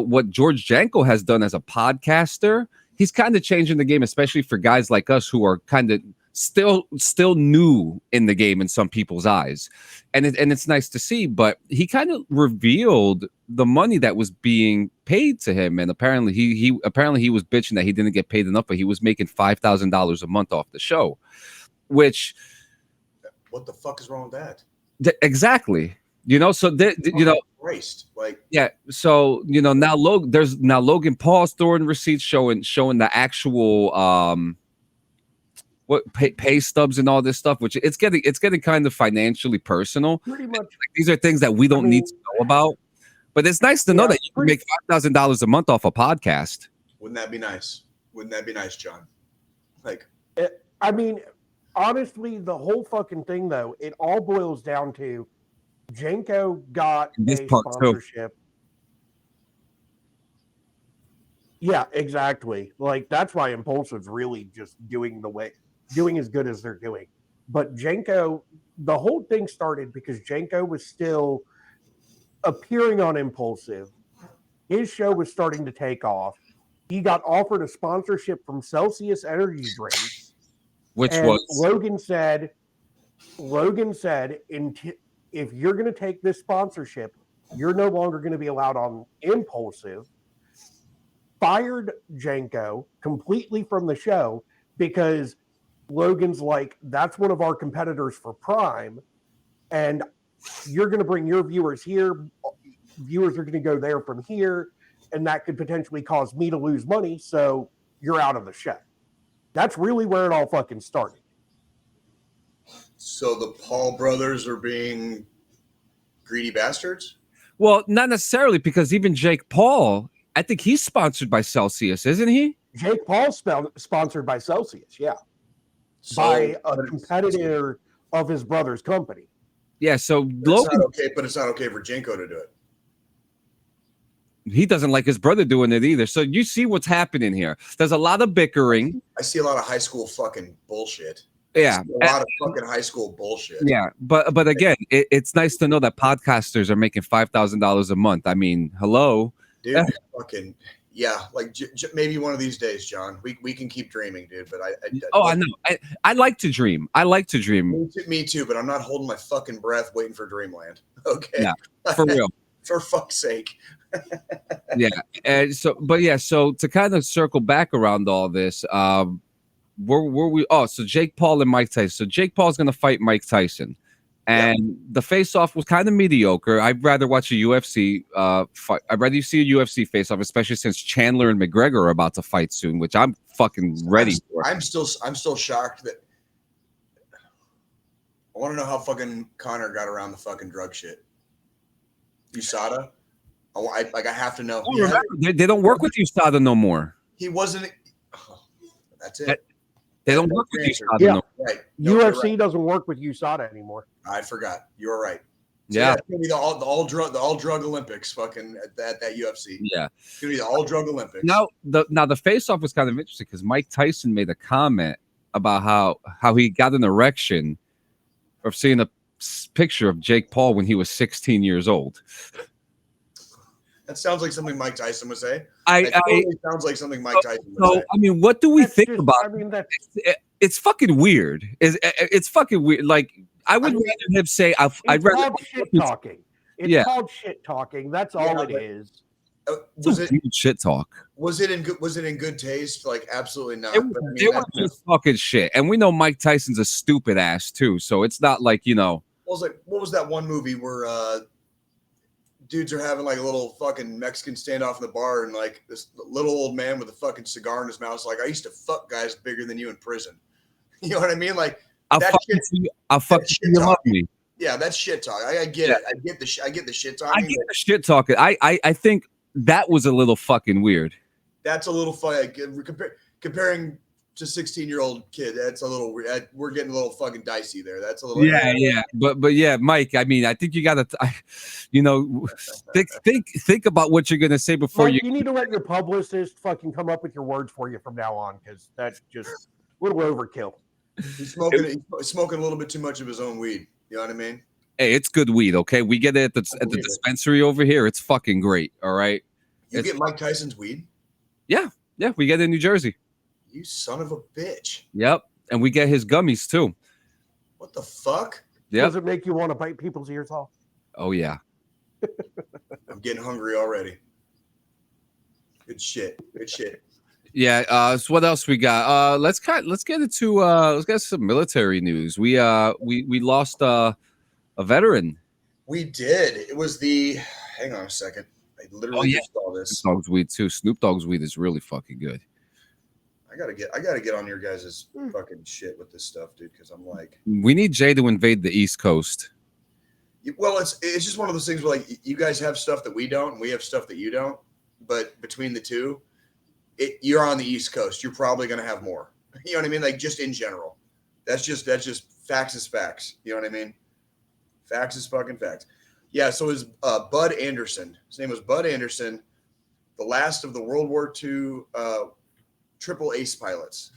what George Janko has done as a podcaster, he's kind of changing the game, especially for guys like us who are kind of still new in the game in some people's eyes. And it's nice to see, but he kind of revealed the money that was being paid to him. And apparently he was bitching that he didn't get paid enough, but he was making $5,000 a month off the show, which what the fuck is wrong with that? Exactly. Christ, like so now Logan Paul's throwing receipts showing the actual pay stubs and all this stuff, which it's getting kind of financially personal. Pretty much. Like, these are things that we don't need to know about, but it's nice to know that you can make $5,000 a month off a podcast. Wouldn't that be nice? Wouldn't that be nice, John? Like, I mean, honestly, the whole fucking thing though, it all boils down to Janko got a sponsorship. Yeah, exactly. Like that's why Impulsive's really just doing as good as they're doing. But Janko, the whole thing started because Janko was still appearing on Impulsive. His show was starting to take off. He got offered a sponsorship from Celsius Energy Drinks, Logan said, if you're going to take this sponsorship, you're no longer going to be allowed on Impulsive. Fired Janko completely from the show because Logan's like, that's one of our competitors for Prime, and you're going to bring your viewers here. Viewers are going to go there from here, and that could potentially cause me to lose money, so you're out of the show. That's really where it all fucking started. So the Paul brothers are being greedy bastards? Well, not necessarily, because even Jake Paul, I think he's sponsored by Celsius, isn't he? Jake Paul's sponsored by Celsius, yeah. So, by a competitor of his brother's company. Yeah, so Logan, but it's not okay for Janko to do it. He doesn't like his brother doing it either. So you see what's happening here. There's a lot of bickering. I see a lot of high school fucking bullshit. Yeah, a lot of fucking high school bullshit. Yeah, but again, it's nice to know that podcasters are making $5,000 a month. I mean, hello, dude. Fucking yeah, like maybe one of these days, John. We can keep dreaming, dude. But I know. I like to dream. I like to dream. Me too. But I'm not holding my fucking breath waiting for Dreamland. Okay, yeah, for real. For fuck's sake. Yeah, and so to kind of circle back around all this, where we? Oh, so Jake Paul and Mike Tyson. So Jake Paul's going to fight Mike Tyson, and the face-off was kind of mediocre. I'd rather watch a UFC fight. I'd rather see a UFC face-off, especially since Chandler and McGregor are about to fight soon, which I'm fucking ready for. I'm still shocked that. I want to know how fucking Connor got around the fucking drug shit. USADA? I have to know. Oh, remember, they don't work with USADA no more. He wasn't. Oh, that's it. They don't work with USADA no more. Right. No, UFC doesn't work with USADA anymore. I forgot. You're right. Yeah, it's gonna be the all drug Olympics, fucking at that UFC. Yeah, it's gonna be the all drug Olympics. Now the face off was kind of interesting because Mike Tyson made a comment about how he got an erection of seeing a picture of Jake Paul when he was 16 years old. That sounds like something Mike Tyson would say. Sounds like something Mike Tyson would say. I mean, what do we think about? I mean, it's fucking weird. It's fucking weird. Like I would rather him say I'd rather shit talking. It's called shit talking. That's all it is. Was it shit talk? Was it in good taste? Like absolutely not. It was just fucking shit. And we know Mike Tyson's a stupid ass too. So it's not like What was that one movie where dudes are having like a little fucking Mexican standoff in the bar, and like this little old man with a fucking cigar in his mouth is like, I used to fuck guys bigger than you in prison. You know what I mean? Like I'll fuck you, love me. Yeah, that's shit talk. I get it. I get the shit talking. I get the shit talking. I think that was a little fucking weird. That's a little funny. Comparing to 16-year-old kid, that's a little weird. We're getting a little fucking dicey there. That's a little yeah. But yeah, Mike. I mean, I think you gotta, think about what you're gonna say before you need to let your publicist fucking come up with your words for you from now on, because that's just a little overkill. He's smoking a little bit too much of his own weed. You know what I mean? Hey, it's good weed, okay? We get it at the dispensary over here. It's fucking great. All right. You get Mike Tyson's weed? Yeah, we get it in New Jersey. You son of a bitch. Yep. And we get his gummies too. What the fuck? Yep. Does it make you want to bite people's ears off? Oh yeah. I'm getting hungry already. Good shit. Yeah. So what else we got? Let's get into some military news. We lost a veteran. We did. It was hang on a second. I literally just saw this. Snoop Dogg's weed too. Snoop Dogg's weed is really fucking good. I gotta get on your guys' fucking shit with this stuff, dude, because I'm like, we need Jay to invade the East Coast. Well, it's just one of those things where like you guys have stuff that we don't, and we have stuff that you don't. But between the two, you're on the East Coast. You're probably gonna have more. You know what I mean? Like just in general. That's just facts is facts. You know what I mean? Facts is fucking facts. Yeah. So it was Bud Anderson. His name was Bud Anderson, the last of the World War II triple ace pilots.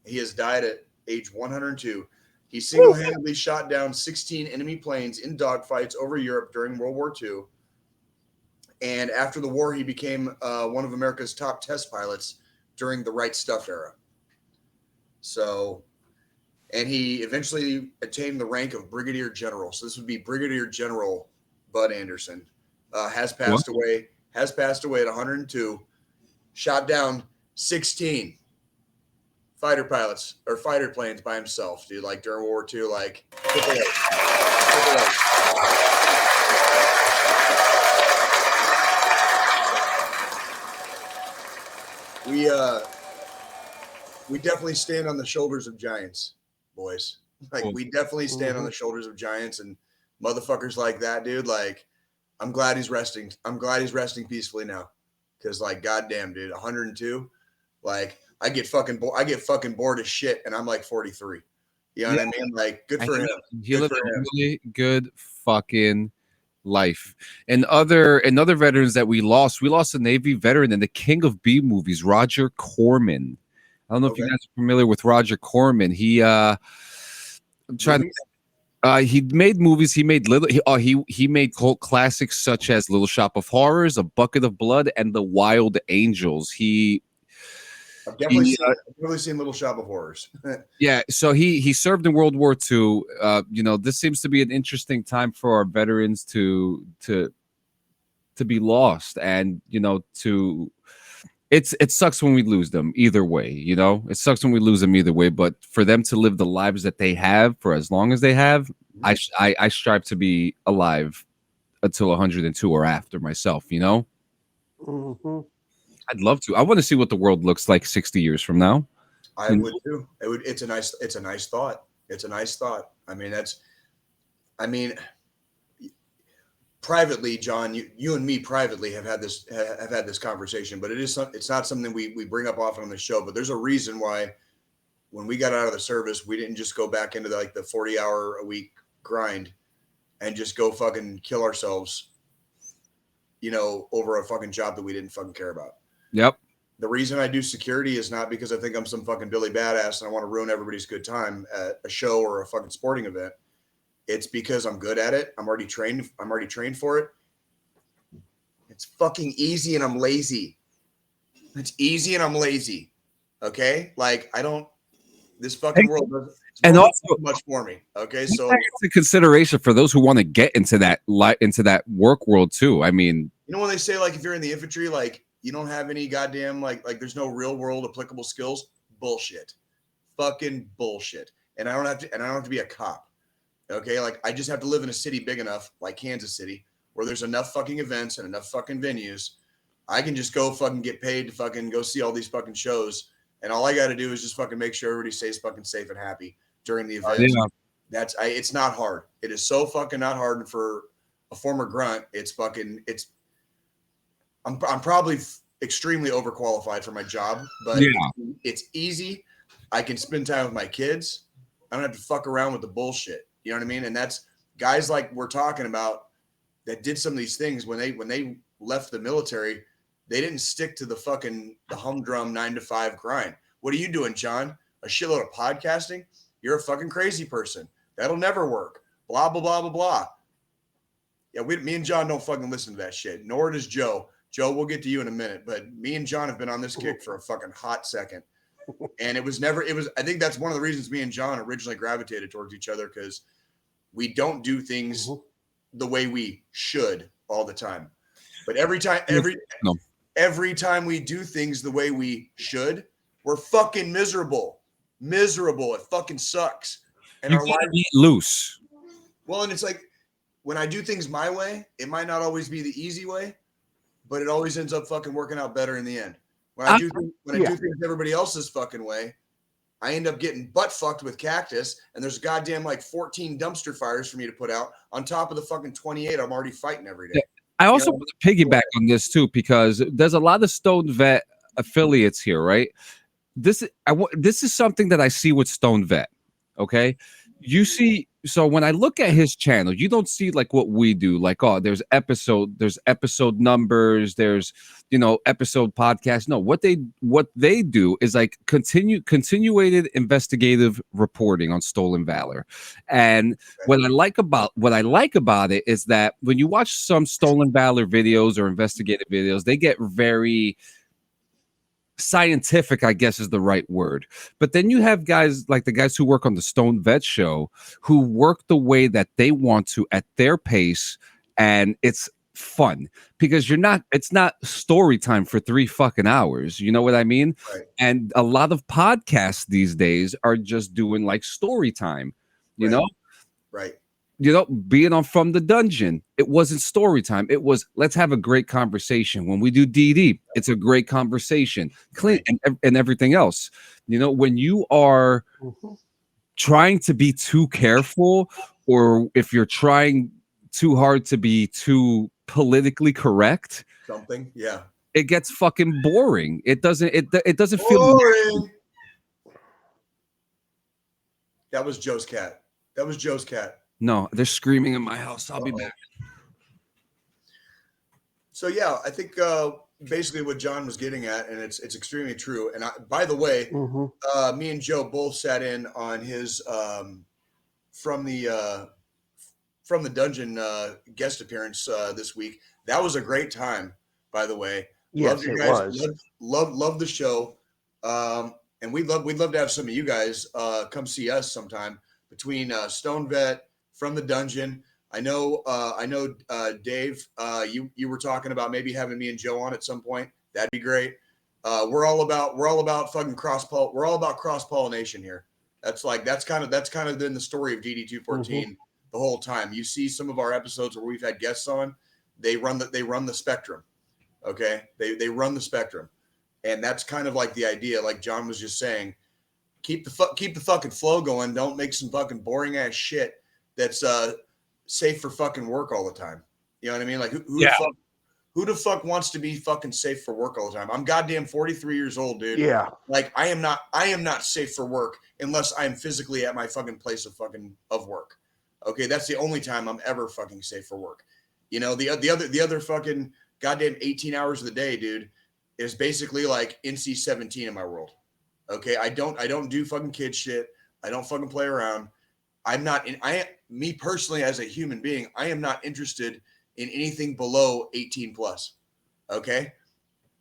He has died at age 102. He single-handedly shot down 16 enemy planes in dogfights over Europe during World War II. And after the war, he became one of America's top test pilots during the Right Stuff era. So, and he eventually attained the rank of Brigadier General. So this would be Brigadier General Bud Anderson. Has passed away at 102. Shot down 16 fighter pilots or fighter planes by himself, dude. Like during World War II, like triple A. We definitely stand on the shoulders of giants, boys. Like we definitely stand on the shoulders of giants and motherfuckers like that, dude. Like I'm glad he's resting. I'm glad he's resting peacefully now. Cause like, goddamn, dude, 102. Like I get fucking bored as shit, and I'm like 43. You know what I mean? Like, good for him. He lived a really good fucking life. And other veterans that we lost a Navy veteran in the King of B movies, Roger Corman. I don't know if you guys are familiar with Roger Corman. He I'm trying to. He made movies. He made he made cult classics such as Little Shop of Horrors, A Bucket of Blood, and The Wild Angels. I've definitely seen Little Shop of Horrors. Yeah, so he served in World War II. This seems to be an interesting time for our veterans to be lost, and it sucks when we lose them either way. It sucks when we lose them either way. But for them to live the lives that they have for as long as they have, I strive to be alive until 102 or after myself. Mm-hmm. I'd love to. I want to see what the world looks like 60 years from now. I would too. It's a nice thought. It's a nice thought. Privately, John, you and me privately have had this conversation, but it's not something we bring up often on the show. But there's a reason why when we got out of the service, we didn't just go back into the 40-hour a week grind and just go fucking kill ourselves, over a fucking job that we didn't fucking care about. Yep. The reason I do security is not because I think I'm some fucking Billy Badass and I want to ruin everybody's good time at a show or a fucking sporting event. It's because I'm good at it. I'm already trained for it. It's fucking easy and I'm lazy. It's easy and I'm lazy. Okay? Like this fucking world doesn't and also much for me. Okay, so it's a consideration for those who want to get into that work world too. I mean, when they say like if you're in the infantry, like you don't have any goddamn like there's no real world applicable skills. Bullshit, fucking bullshit. And I don't have to be a cop. Okay, like I just have to live in a city big enough, like Kansas City, where there's enough fucking events and enough fucking venues. I can just go fucking get paid to fucking go see all these fucking shows. And all I got to do is just fucking make sure everybody stays fucking safe and happy during the event. Yeah. It's not hard. It is so fucking not hard. And for a former grunt, I'm probably extremely overqualified for my job, but it's easy. I can spend time with my kids. I don't have to fuck around with the bullshit. You know what I mean? And that's guys like we're talking about that did some of these things when they left the military. They didn't stick to the humdrum 9-to-5 grind. What are you doing, John? A shitload of podcasting? You're a fucking crazy person. That'll never work. Blah, blah, blah, blah, blah. Yeah, me and John don't fucking listen to that shit. Nor does Joe. Joe, we'll get to you in a minute. But me and John have been on this kick for a fucking hot second. And I think that's one of the reasons me and John originally gravitated towards each other, because we don't do things the way we should all the time. But every time we do things the way we should, we're fucking miserable. It fucking sucks. And our lives get loose. Well, and it's like when I do things my way, it might not always be the easy way, but it always ends up fucking working out better in the end. When I do things everybody else's fucking way, I end up getting butt fucked with cactus, and there's goddamn like 14 dumpster fires for me to put out on top of the fucking 28 I'm already fighting every day. I also want to piggyback on this too, because there's a lot of Stone Vet affiliates here, right? This is something that I see with Stone Vet. Okay, so when I look at his channel, you don't see like what we do, like there's episode numbers, there's episode podcast. No, what they do is like continuated investigative reporting on stolen valor. And what I like about it is that when you watch some stolen valor videos or investigative videos, they get very scientific, I guess is the right word. But then you have guys like the guys who work on the Stone Vet show who work the way that they want to at their pace, and it's fun because it's not story time for 3 fucking hours. You know what I mean? Right. And a lot of podcasts these days are just doing like story time, you know? Right. Being on From the Dungeon, it wasn't story time. It was, let's have a great conversation. When we do DD, it's a great conversation. Clint and everything else. When you are trying to be too careful, or if you're trying too hard to be too politically correct, it gets fucking boring. It doesn't feel boring. That was Joe's cat. No, they're screaming in my house. I'll be back. So yeah, I think basically what John was getting at, and it's extremely true. And by the way, me and Joe both sat in on his from the dungeon guest appearance this week. That was a great time, by the way. Yes, it was. Love the show, and we'd love to have some of you guys come see us sometime between Stone Vet, From the Dungeon. I know, Dave, you were talking about maybe having me and Joe on at some point. That'd be great. We're all about fucking we're all about cross pollination here. That's kind of been the story of DD214 the whole time. You see some of our episodes where we've had guests on. They run the spectrum. Okay, they run the spectrum, and that's kind of like the idea. Like John was just saying, keep the fucking flow going. Don't make some fucking boring ass shit that's safe for fucking work all the time. You know what I mean? Like who the fuck wants to be fucking safe for work all the time? I'm goddamn 43 years old, dude. Yeah. Like I am not safe for work unless I'm physically at my fucking place of work. Okay, that's the only time I'm ever fucking safe for work. You know, the other fucking goddamn 18 hours of the day, dude, is basically like NC-17 in my world. Okay, I don't do fucking kid shit. I don't fucking play around. Me personally as a human being, I am not interested in anything below 18 plus. Okay,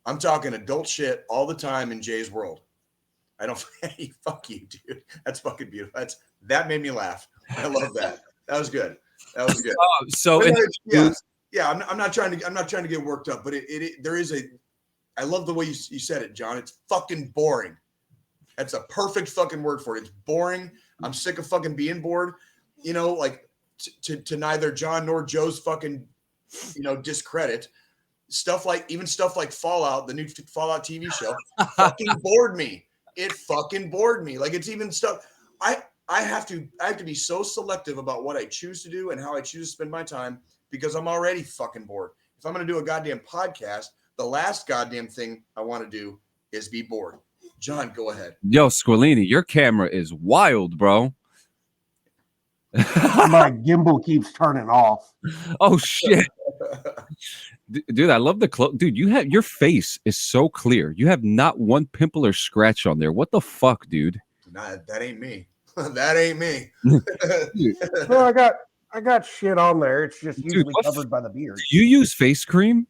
I'm talking adult shit all the time in Jay's world. I don't. Fuck you, dude. That's fucking beautiful. That made me laugh. I love that. That was good. That was good. I'm not trying to get worked up, but there is a. I love the way you said it, John. It's fucking boring. That's a perfect fucking word for it. It's boring. I'm sick of fucking being bored. You know, like to neither John nor Joe's fucking, discredit. Stuff like Fallout, the new Fallout TV show, fucking bored me. It fucking bored me. Like, it's even stuff. I have to be so selective about what I choose to do and how I choose to spend my time because I'm already fucking bored. If I'm going to do a goddamn podcast, the last goddamn thing I want to do is be bored. John, go ahead. Yo, Squilini, your camera is wild, bro. My gimbal keeps turning off. Oh shit. Dude, I love the clothes. Dude, your face is so clear. You have not one pimple or scratch on there. What the fuck, dude? Nah, that ain't me. That ain't me. No, I got shit on there. It's just usually covered by the beard. Do you use face cream?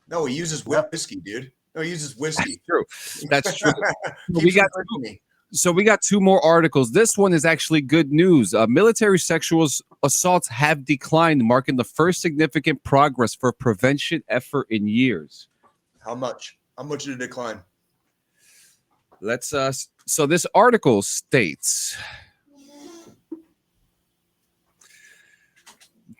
No, he uses whiskey, dude. No, he uses whiskey. That's true. We got two more articles. This one is actually good news. Military sexual assaults have declined, marking the first significant progress for prevention effort in years. How much? How much did it decline? Let's so this article states.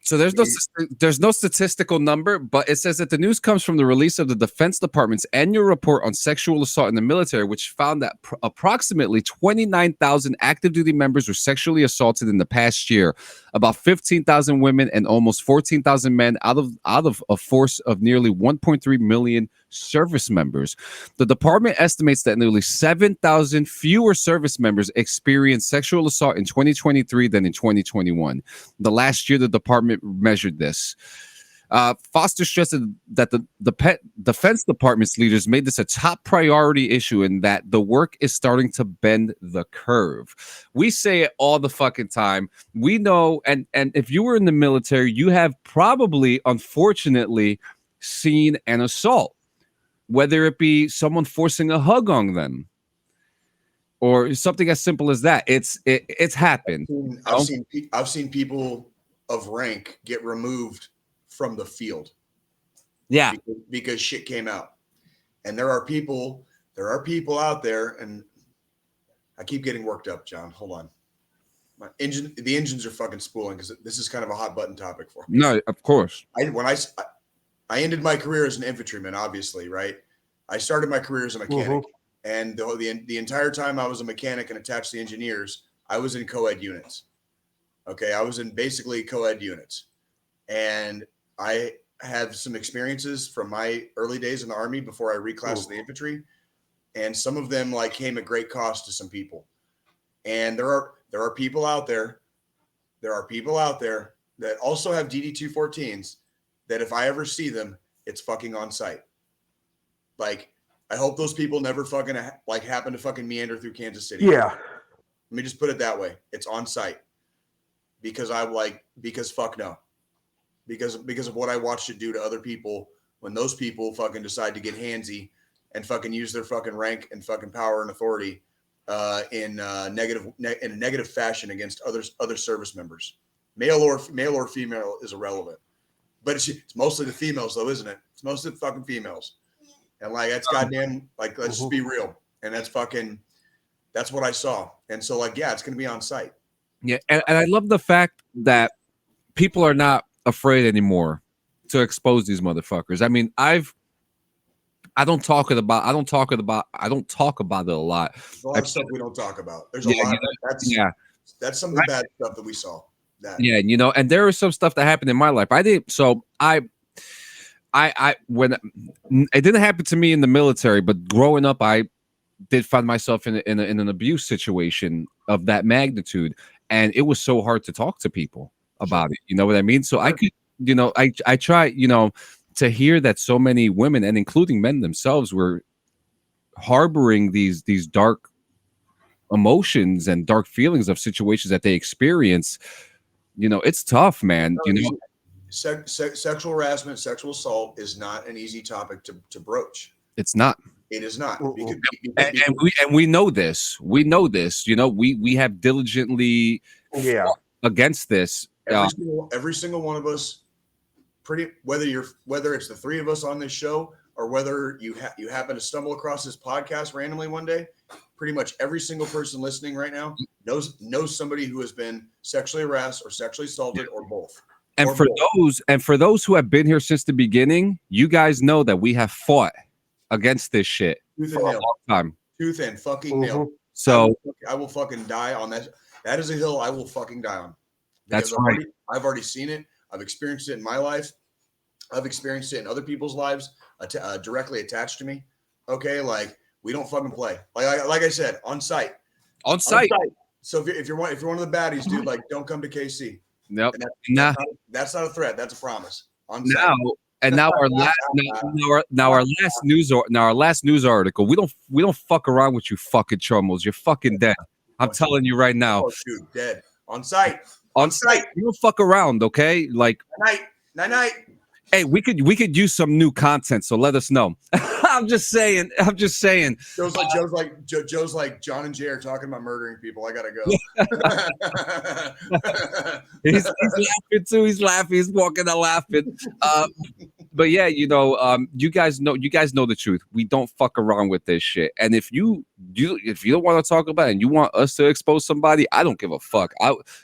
So there's no statistical number, but it says that the news comes from the release of the Defense Department's annual report on sexual assault in the military, which found that approximately 29,000 active duty members were sexually assaulted in the past year. About 15,000 women and almost 14,000 men out of a force of nearly 1.3 million service members. The department estimates that nearly 7,000 fewer service members experienced sexual assault in 2023 than in 2021. The last year the department measured this. Foster stressed that the Defense Department's leaders made this a top priority issue and that the work is starting to bend the curve. We say it all the fucking time. We know, and if you were in the military, you have probably, unfortunately, seen an assault, whether it be someone forcing a hug on them or something as simple as that. It's happened. I've seen people of rank get removed from the field. Yeah. Because shit came out. And there are people out there, and I keep getting worked up, John. Hold on. The engines are fucking spooling because this is kind of a hot button topic for me. No, of course. I ended my career as an infantryman, obviously, right? I started my career as a mechanic. And the entire time I was a mechanic and attached to the engineers, I was in co-ed units. Okay, I was in basically co-ed units. And I have some experiences from my early days in the Army before I reclassed to the infantry. And some of them came at great cost to some people. And there are people out there. There are people out there that also have DD-214s that if I ever see them, it's fucking on site. Like, I hope those people never fucking happen to fucking meander through Kansas City. Yeah. Let me just put it that way. It's on site because fuck no. Because of what I watched it do to other people when those people fucking decide to get handsy and fucking use their fucking rank and fucking power and authority in a negative fashion against other service members. Male or female is irrelevant. But it's mostly the females though, isn't it? It's mostly the fucking females. And that's goddamn, let's just be real. And that's what I saw. And so it's going to be on site. Yeah. And I love the fact that people are not afraid anymore to expose these motherfuckers. I mean, I don't talk about it a lot. There's a lot of stuff we don't talk about. There's a lot. That's some of the bad stuff that we saw. Yeah, and there was some stuff that happened in my life. When it didn't happen to me in the military, but growing up, I did find myself in an abuse situation of that magnitude, and it was so hard to talk to people about it. You know what I mean? So I could, I try, to hear that so many women and including men themselves were harboring these dark emotions and dark feelings of situations that they experience. It's tough, man. Sexual harassment, sexual assault is not an easy topic to broach. It's not. It is not. And we know this. We know this. We have diligently fought against this. Every single one of us, whether it's the three of us on this show or whether you happen to stumble across this podcast randomly one day, pretty much every single person listening right now knows somebody who has been sexually harassed or sexually assaulted or both. And for those who have been here since the beginning, you guys know that we have fought against this shit for a long time. Tooth and fucking nail. So I will fucking die on that. That is a hill I will fucking die on. That's right. I've already seen it. I've experienced it in my life. I've experienced it in other people's lives directly attached to me. Okay, like we don't fucking play. Like I said, on site. On site. So if you're one of the baddies, dude, like don't come to KC. Nope. That's not a threat. That's a promise. On site. Now our last news article. We don't fuck around with you fucking chummels. You're fucking dead. I'm telling you right now. Oh, dude, dead. On site. On site. You don't fuck around, okay? Like night. Hey, we could use some new content, so let us know. I'm just saying. Joe's like John and Jay are talking about murdering people. I gotta go. he's laughing too. He's laughing. He's walking and laughing. But yeah, you guys know the truth. We don't fuck around with this shit. And if you don't want to talk about it and you want us to expose somebody, I don't give a fuck.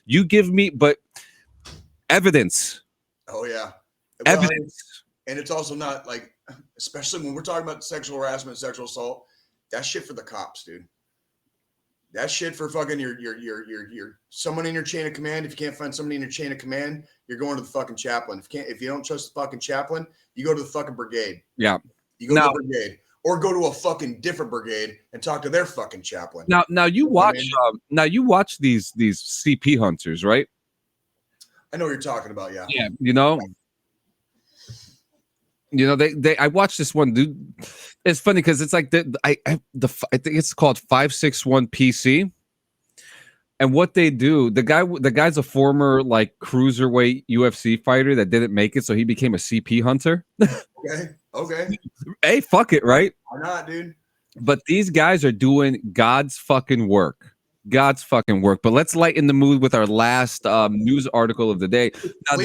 You give me, but evidence. Oh yeah. Evidence. And it's also not like, especially when we're talking about sexual harassment, sexual assault, that's shit for the cops, dude. That's shit for fucking your someone in your chain of command. If you can't find somebody in your chain of command, you're going to the fucking chaplain. If you don't trust the fucking chaplain, you go to the fucking brigade. Yeah. You go to the brigade. Or go to a fucking different brigade and talk to their fucking chaplain. Now you watch these CP hunters, right? I know what you're talking about, yeah. Yeah, I watched this one, dude. It's funny because it's like I think it's called 561 PC, and what they do, the guy's a former like cruiserweight UFC fighter that didn't make it, so he became a CP hunter. Okay. Hey, fuck it, right? Why not, dude? But these guys are doing God's fucking work. But let's lighten the mood with our last news article of the day. Now,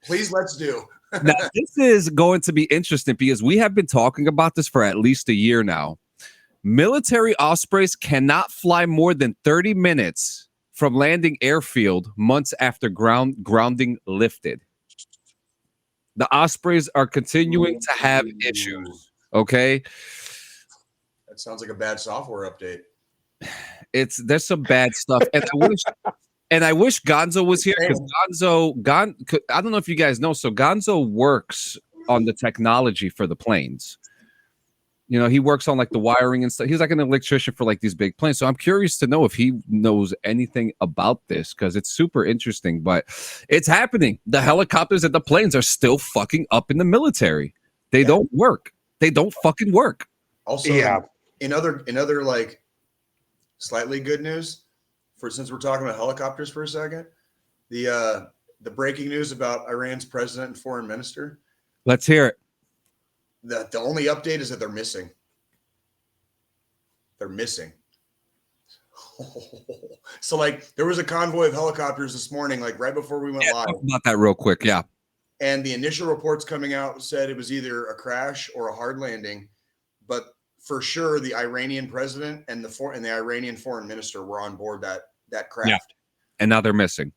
please, let's do. Now, this is going to be interesting because we have been talking about this for at least a year now. Military Ospreys cannot fly more than 30 minutes from landing airfield months after grounding lifted. The Ospreys are continuing to have issues. Okay. That sounds like a bad software update. There's some bad stuff. And I wish Gonzo was here because I don't know if you guys know. So Gonzo works on the technology for the planes. He works on like the wiring and stuff. He's like an electrician for like these big planes. So I'm curious to know if he knows anything about this because it's super interesting. But it's happening. The helicopters and the planes are still fucking up in the military. They don't work. They don't fucking work. Also, in other like slightly good news. Since we're talking about helicopters for a second, the breaking news about Iran's president and foreign minister. Let's hear it. The only update is that they're missing. They're missing. So like there was a convoy of helicopters this morning, like right before we went live. Talk about that real quick, yeah. And the initial reports coming out said it was either a crash or a hard landing, but for sure the Iranian president and the Iranian foreign minister were on board that craft. Yeah. And now they're missing.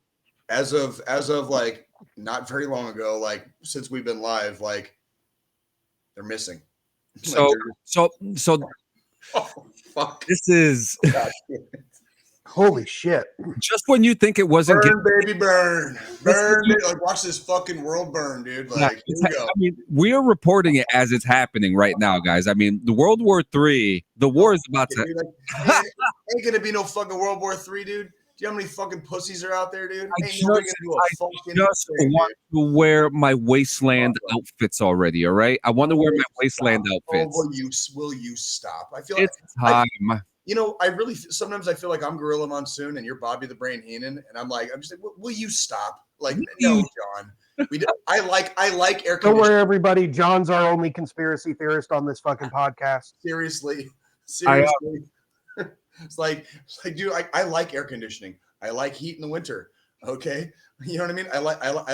As of like not very long ago, like since we've been live, like they're missing. So oh fuck. This is holy shit. Just when you think it wasn't baby burn. Like watch this fucking world burn, dude. Like here we go. I mean, we are reporting it as it's happening right now, guys. I mean, the World War III, the war is about to ain't gonna be no fucking World War III, dude. you know how many fucking pussies are out there, dude? I Ain't nobody gonna do a fucking thing, want to wear my wasteland outfits already. All right, I want to wear my wasteland outfits. Oh, will you stop? I feel it's time. You know, I really sometimes I feel like I'm Gorilla Monsoon and you're Bobby the Brain Heenan, and I'm just like, will you stop? Like, no, John. I like air conditioning. Don't worry, everybody. John's our only conspiracy theorist on this fucking podcast. Seriously. It's like, dude, I like air conditioning. I like heat in the winter. Okay, you know what I mean? I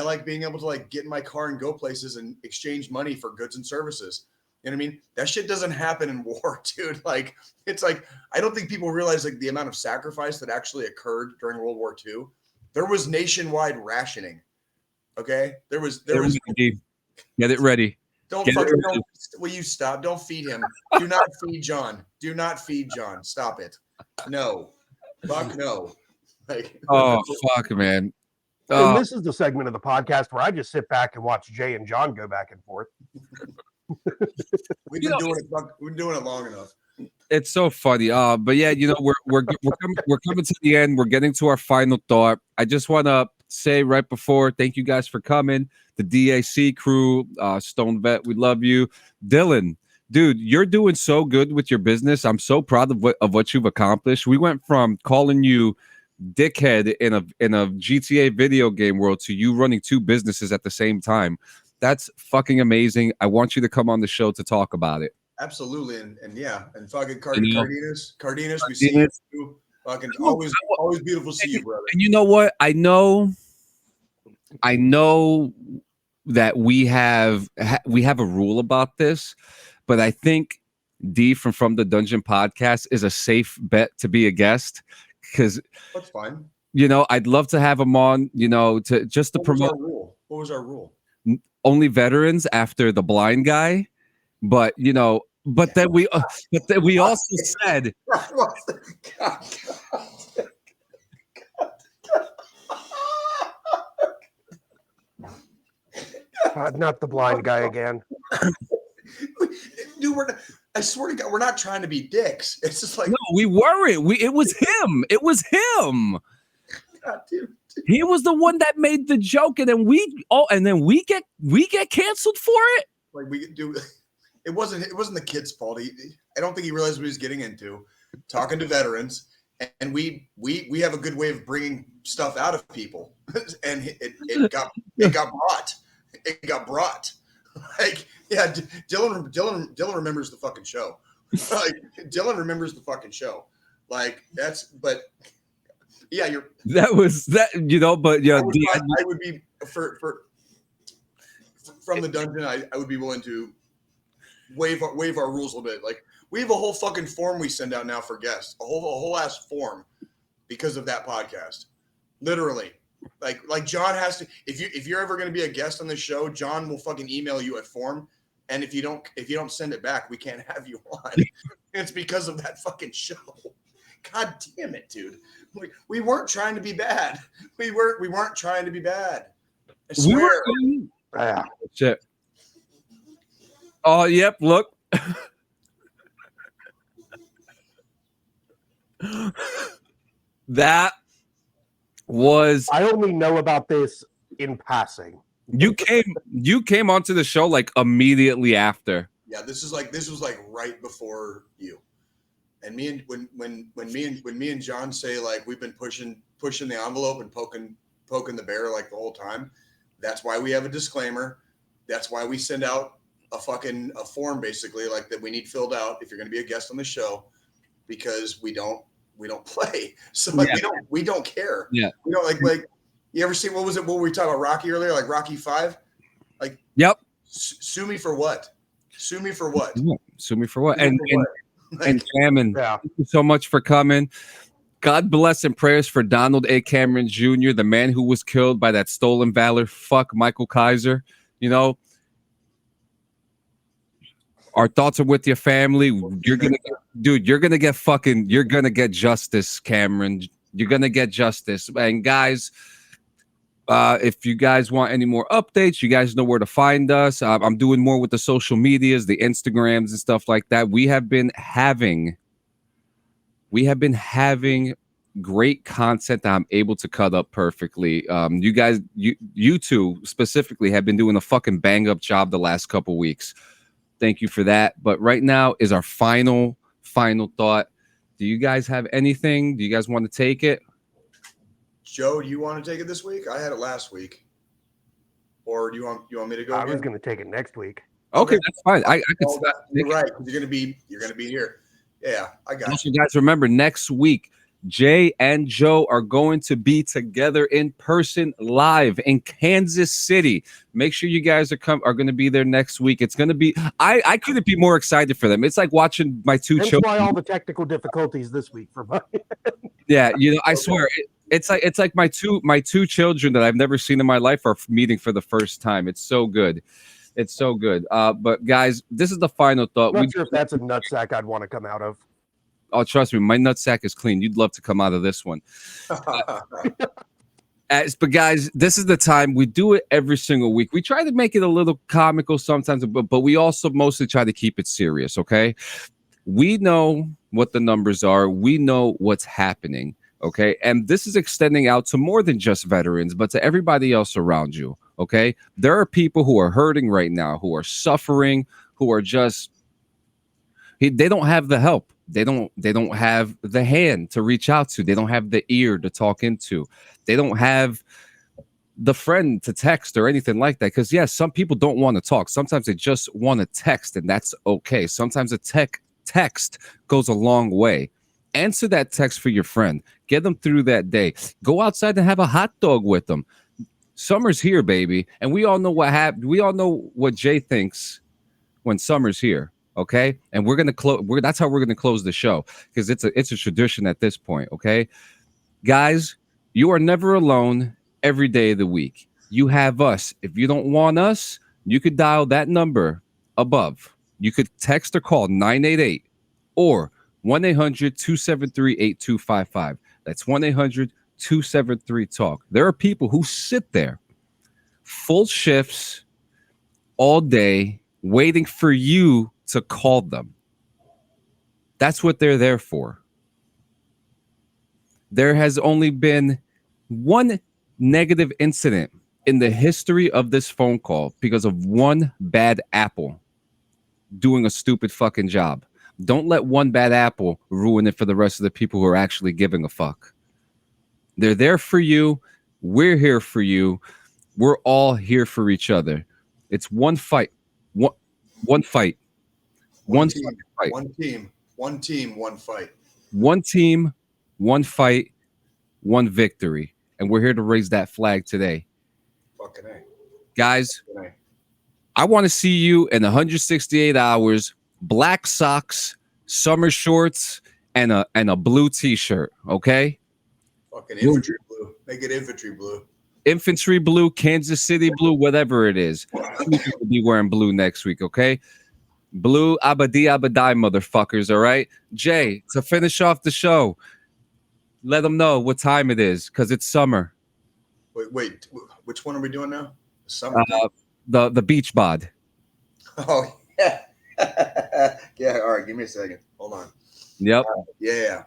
like being able to like get in my car and go places and exchange money for goods and services. You know what I mean? That shit doesn't happen in war, dude. Like, it's like, I don't think people realize like the amount of sacrifice that actually occurred during World War II. There was nationwide rationing. Okay, there was. Get it ready. Will you stop? Don't feed him. Do not feed John. Do not feed John. Stop it. No. Fuck no. Like, oh fuck, man. And this is the segment of the podcast where I just sit back and watch Jay and John go back and forth. We've been doing it long enough. It's so funny. But yeah, you know, we're coming to the end. We're getting to our final thought. I just want to say right before, thank you guys for coming. The DAC crew, Stone Vet, we love you. Dylan, dude, you're doing so good with your business. I'm so proud of what you've accomplished. We went from calling you dickhead in a GTA video game world to you running two businesses at the same time. That's fucking amazing. I want you to come on the show to talk about it. Absolutely, and yeah, and fucking Cardenas, we see you too. Fucking always beautiful to see you, brother. And you know what? I know that we have a rule about this, but I think D from the Dungeon podcast is a safe bet to be a guest, because that's fine. You know, I'd love to have him on. You know, to promote. What was our rule? Only veterans after the blind guy, but you know, but then we also said. Not the blind guy again. Dude, I swear to God, we're not trying to be dicks. It's just like, no, we weren't. It was him. It was him. God, dude. He was the one that made the joke, and then we get canceled for it. Like, we do. It wasn't the kid's fault. I don't think he realized what he was getting into. Talking to veterans, and we have a good way of bringing stuff out of people, and it got brought. It got brought. Like, yeah, Dylan remembers the fucking show. Like, Dylan remembers the fucking show. Like, but yeah, you know, but yeah, I would be for from the dungeon. I would be willing to waive our rules a little bit. Like, we have a whole fucking form we send out now for guests, a whole ass form because of that podcast. Literally. Like John has to, if you're ever going to be a guest on the show, John will fucking email you a form, and if you don't send it back, we can't have you on. It's because of that fucking show. God damn it, dude. We weren't trying to be bad. We weren't trying to be bad. I swear. Shit. Oh, yep. Look. That was. I only know about this in passing. You came onto the show like immediately after. Yeah, this was like right before you. And when me and John say like we've been pushing the envelope and poking the bear like the whole time, that's why we have a disclaimer. That's why we send out a form basically like that we need filled out if you're going to be a guest on the show, because we don't play. So like we don't care. Yeah. We don't like you ever see what were we talking about Rocky earlier? Like Rocky 5? Like, yep. Sue me for what? Sue me for what? Sue me for what? And Cameron, thank you so much for coming. God bless and prayers for Donald A. Cameron Jr., the man who was killed by that stolen valor. Fuck Michael Kaiser. You know, our thoughts are with your family. You're gonna get justice, Cameron. You're gonna get justice. And guys, if you guys want any more updates, you guys know where to find us. I'm doing more with the social medias, the Instagrams and stuff like that. We have been having great content that I'm able to cut up perfectly. You guys, you two specifically have been doing a fucking bang up job the last couple weeks. Thank you for that. But right now is our final thought. Do you guys have anything? Do you guys want to take it? Joe, do you want to take it this week? I had it last week. Or do you want me to go? I was going to take it next week. Okay, that's fine. I could. You're right. You're gonna be here. Yeah, I got also, you guys, remember next week, Jay and Joe are going to be together in person live in Kansas City. Make sure you guys are going to be there next week. It's going to be. I couldn't be more excited for them. It's like watching my two children. That's why all the technical difficulties this week for mine. Yeah, I swear it's like my two children that I've never seen in my life are meeting for the first time. It's so good. It's so good. But guys, this is the final thought. I'm not sure if that's a nutsack I'd want to come out of. Oh, trust me, my nutsack is clean. You'd love to come out of this one. But guys, this is the time. We do it every single week. We try to make it a little comical sometimes, but we also mostly try to keep it serious, okay? We know what the numbers are. We know what's happening, okay? And this is extending out to more than just veterans, but to everybody else around you. Okay, there are people who are hurting right now, who are suffering, who are just they don't have the help. They don't have the hand to reach out to. They don't have the ear to talk into. They don't have the friend to text or anything like that. Because yes, some people don't want to talk. Sometimes they just want to text, and that's okay. Sometimes a text goes a long way. Answer that text for your friend. Get them through that day. Go outside and have a hot dog with them. Summer's here, baby, and we all know what happened. We all know what Jay thinks when summer's here. Okay, and we're gonna close. That's how we're gonna close the show, because it's a tradition at this point. Okay, guys, you are never alone every day of the week. You have us. If you don't want us, you could dial that number above. You could text or call 988 or 1-800-273-8255. That's 1-800-273-TALK. There are people who sit there full shifts all day waiting for you to call them. That's what they're there for. There has only been one negative incident in the history of this phone call because of one bad apple doing a stupid fucking job. Don't let one bad apple ruin it for the rest of the people who are actually giving a fuck. They're there for you. We're here for you. We're all here for each other. It's one fight. One fight. One team, fight. One team, one fight. One team, one fight, one victory. And we're here to raise that flag today. Fucking A. Guys, Fucking A. I want to see you in 168 hours, black socks, summer shorts, and a blue t-shirt, okay? Fucking infantry blue. Make it infantry blue. Infantry blue, Kansas City blue, whatever it is. We'll be wearing blue next week, okay? Blue abadi, motherfuckers, all right? Jay, to finish off the show, let them know what time it is, because it's summer. Wait, which one are we doing now? Summer. The beach bod. Oh, yeah. Yeah, all right, give me a second. Hold on. Yep. Yeah,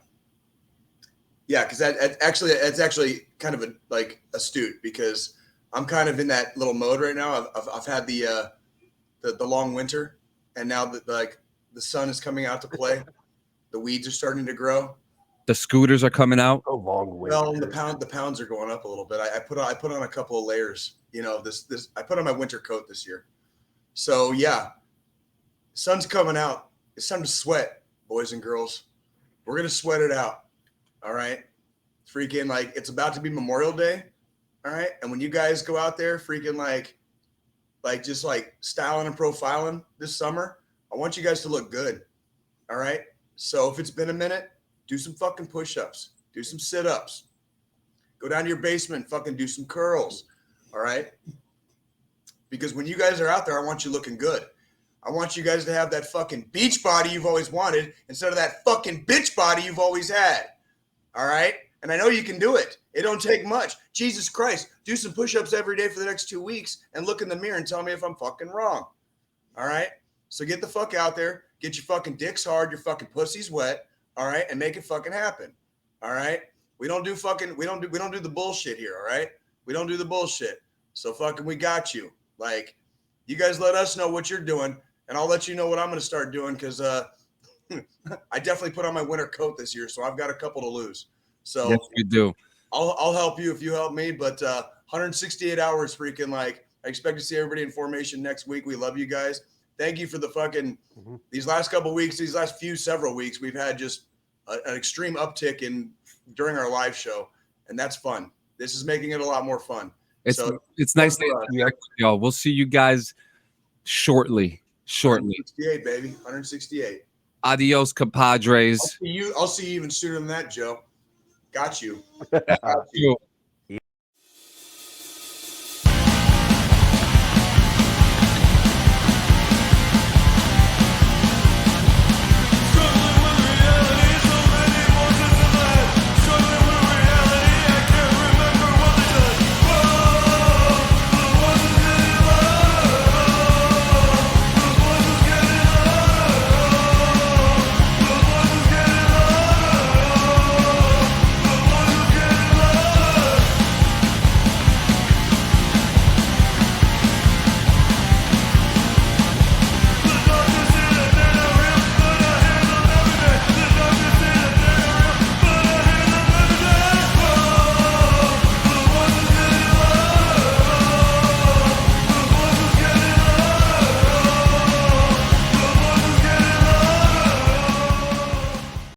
because that's actually kind of astute, because I'm kind of in that little mode right now. I've had the long winter, and now that the sun is coming out to play, the weeds are starting to grow. The scooters are coming out. Oh, long winter. Well, the pounds are going up a little bit. I put on a couple of layers. This I put on my winter coat this year. So yeah, sun's coming out. It's time to sweat, boys and girls. We're gonna sweat it out. All right. Freaking it's about to be Memorial Day. All right. And when you guys go out there freaking just styling and profiling this summer, I want you guys to look good. All right. So if it's been a minute, do some fucking push-ups, do some sit-ups, go down to your basement, fucking do some curls. All right. Because when you guys are out there, I want you looking good. I want you guys to have that fucking beach body you've always wanted instead of that fucking bitch body you've always had. All right. And I know you can do it. It don't take much. Jesus Christ. Do some push-ups every day for the next 2 weeks and look in the mirror and tell me if I'm fucking wrong. All right. So get the fuck out there. Get your fucking dicks hard. Your fucking pussy's wet. All right. And make it fucking happen. All right. We don't do the bullshit here, all right? We don't do the bullshit. So fucking we got you. Like, you guys let us know what you're doing, and I'll let you know what I'm going to start doing because I definitely put on my winter coat this year, so I've got a couple to lose. So yes, you do. I'll help you if you help me, but 168 hours freaking like I expect to see everybody in formation next week. We love you guys. Thank you for the fucking these last couple weeks, these last several weeks, we've had just an extreme uptick during our live show, and that's fun. This is making it a lot more fun. It's nice to interact with y'all. We'll see you guys shortly. 168, baby. 168. Adios, compadres. I'll see you even sooner than that, Joe. Got you. Got you.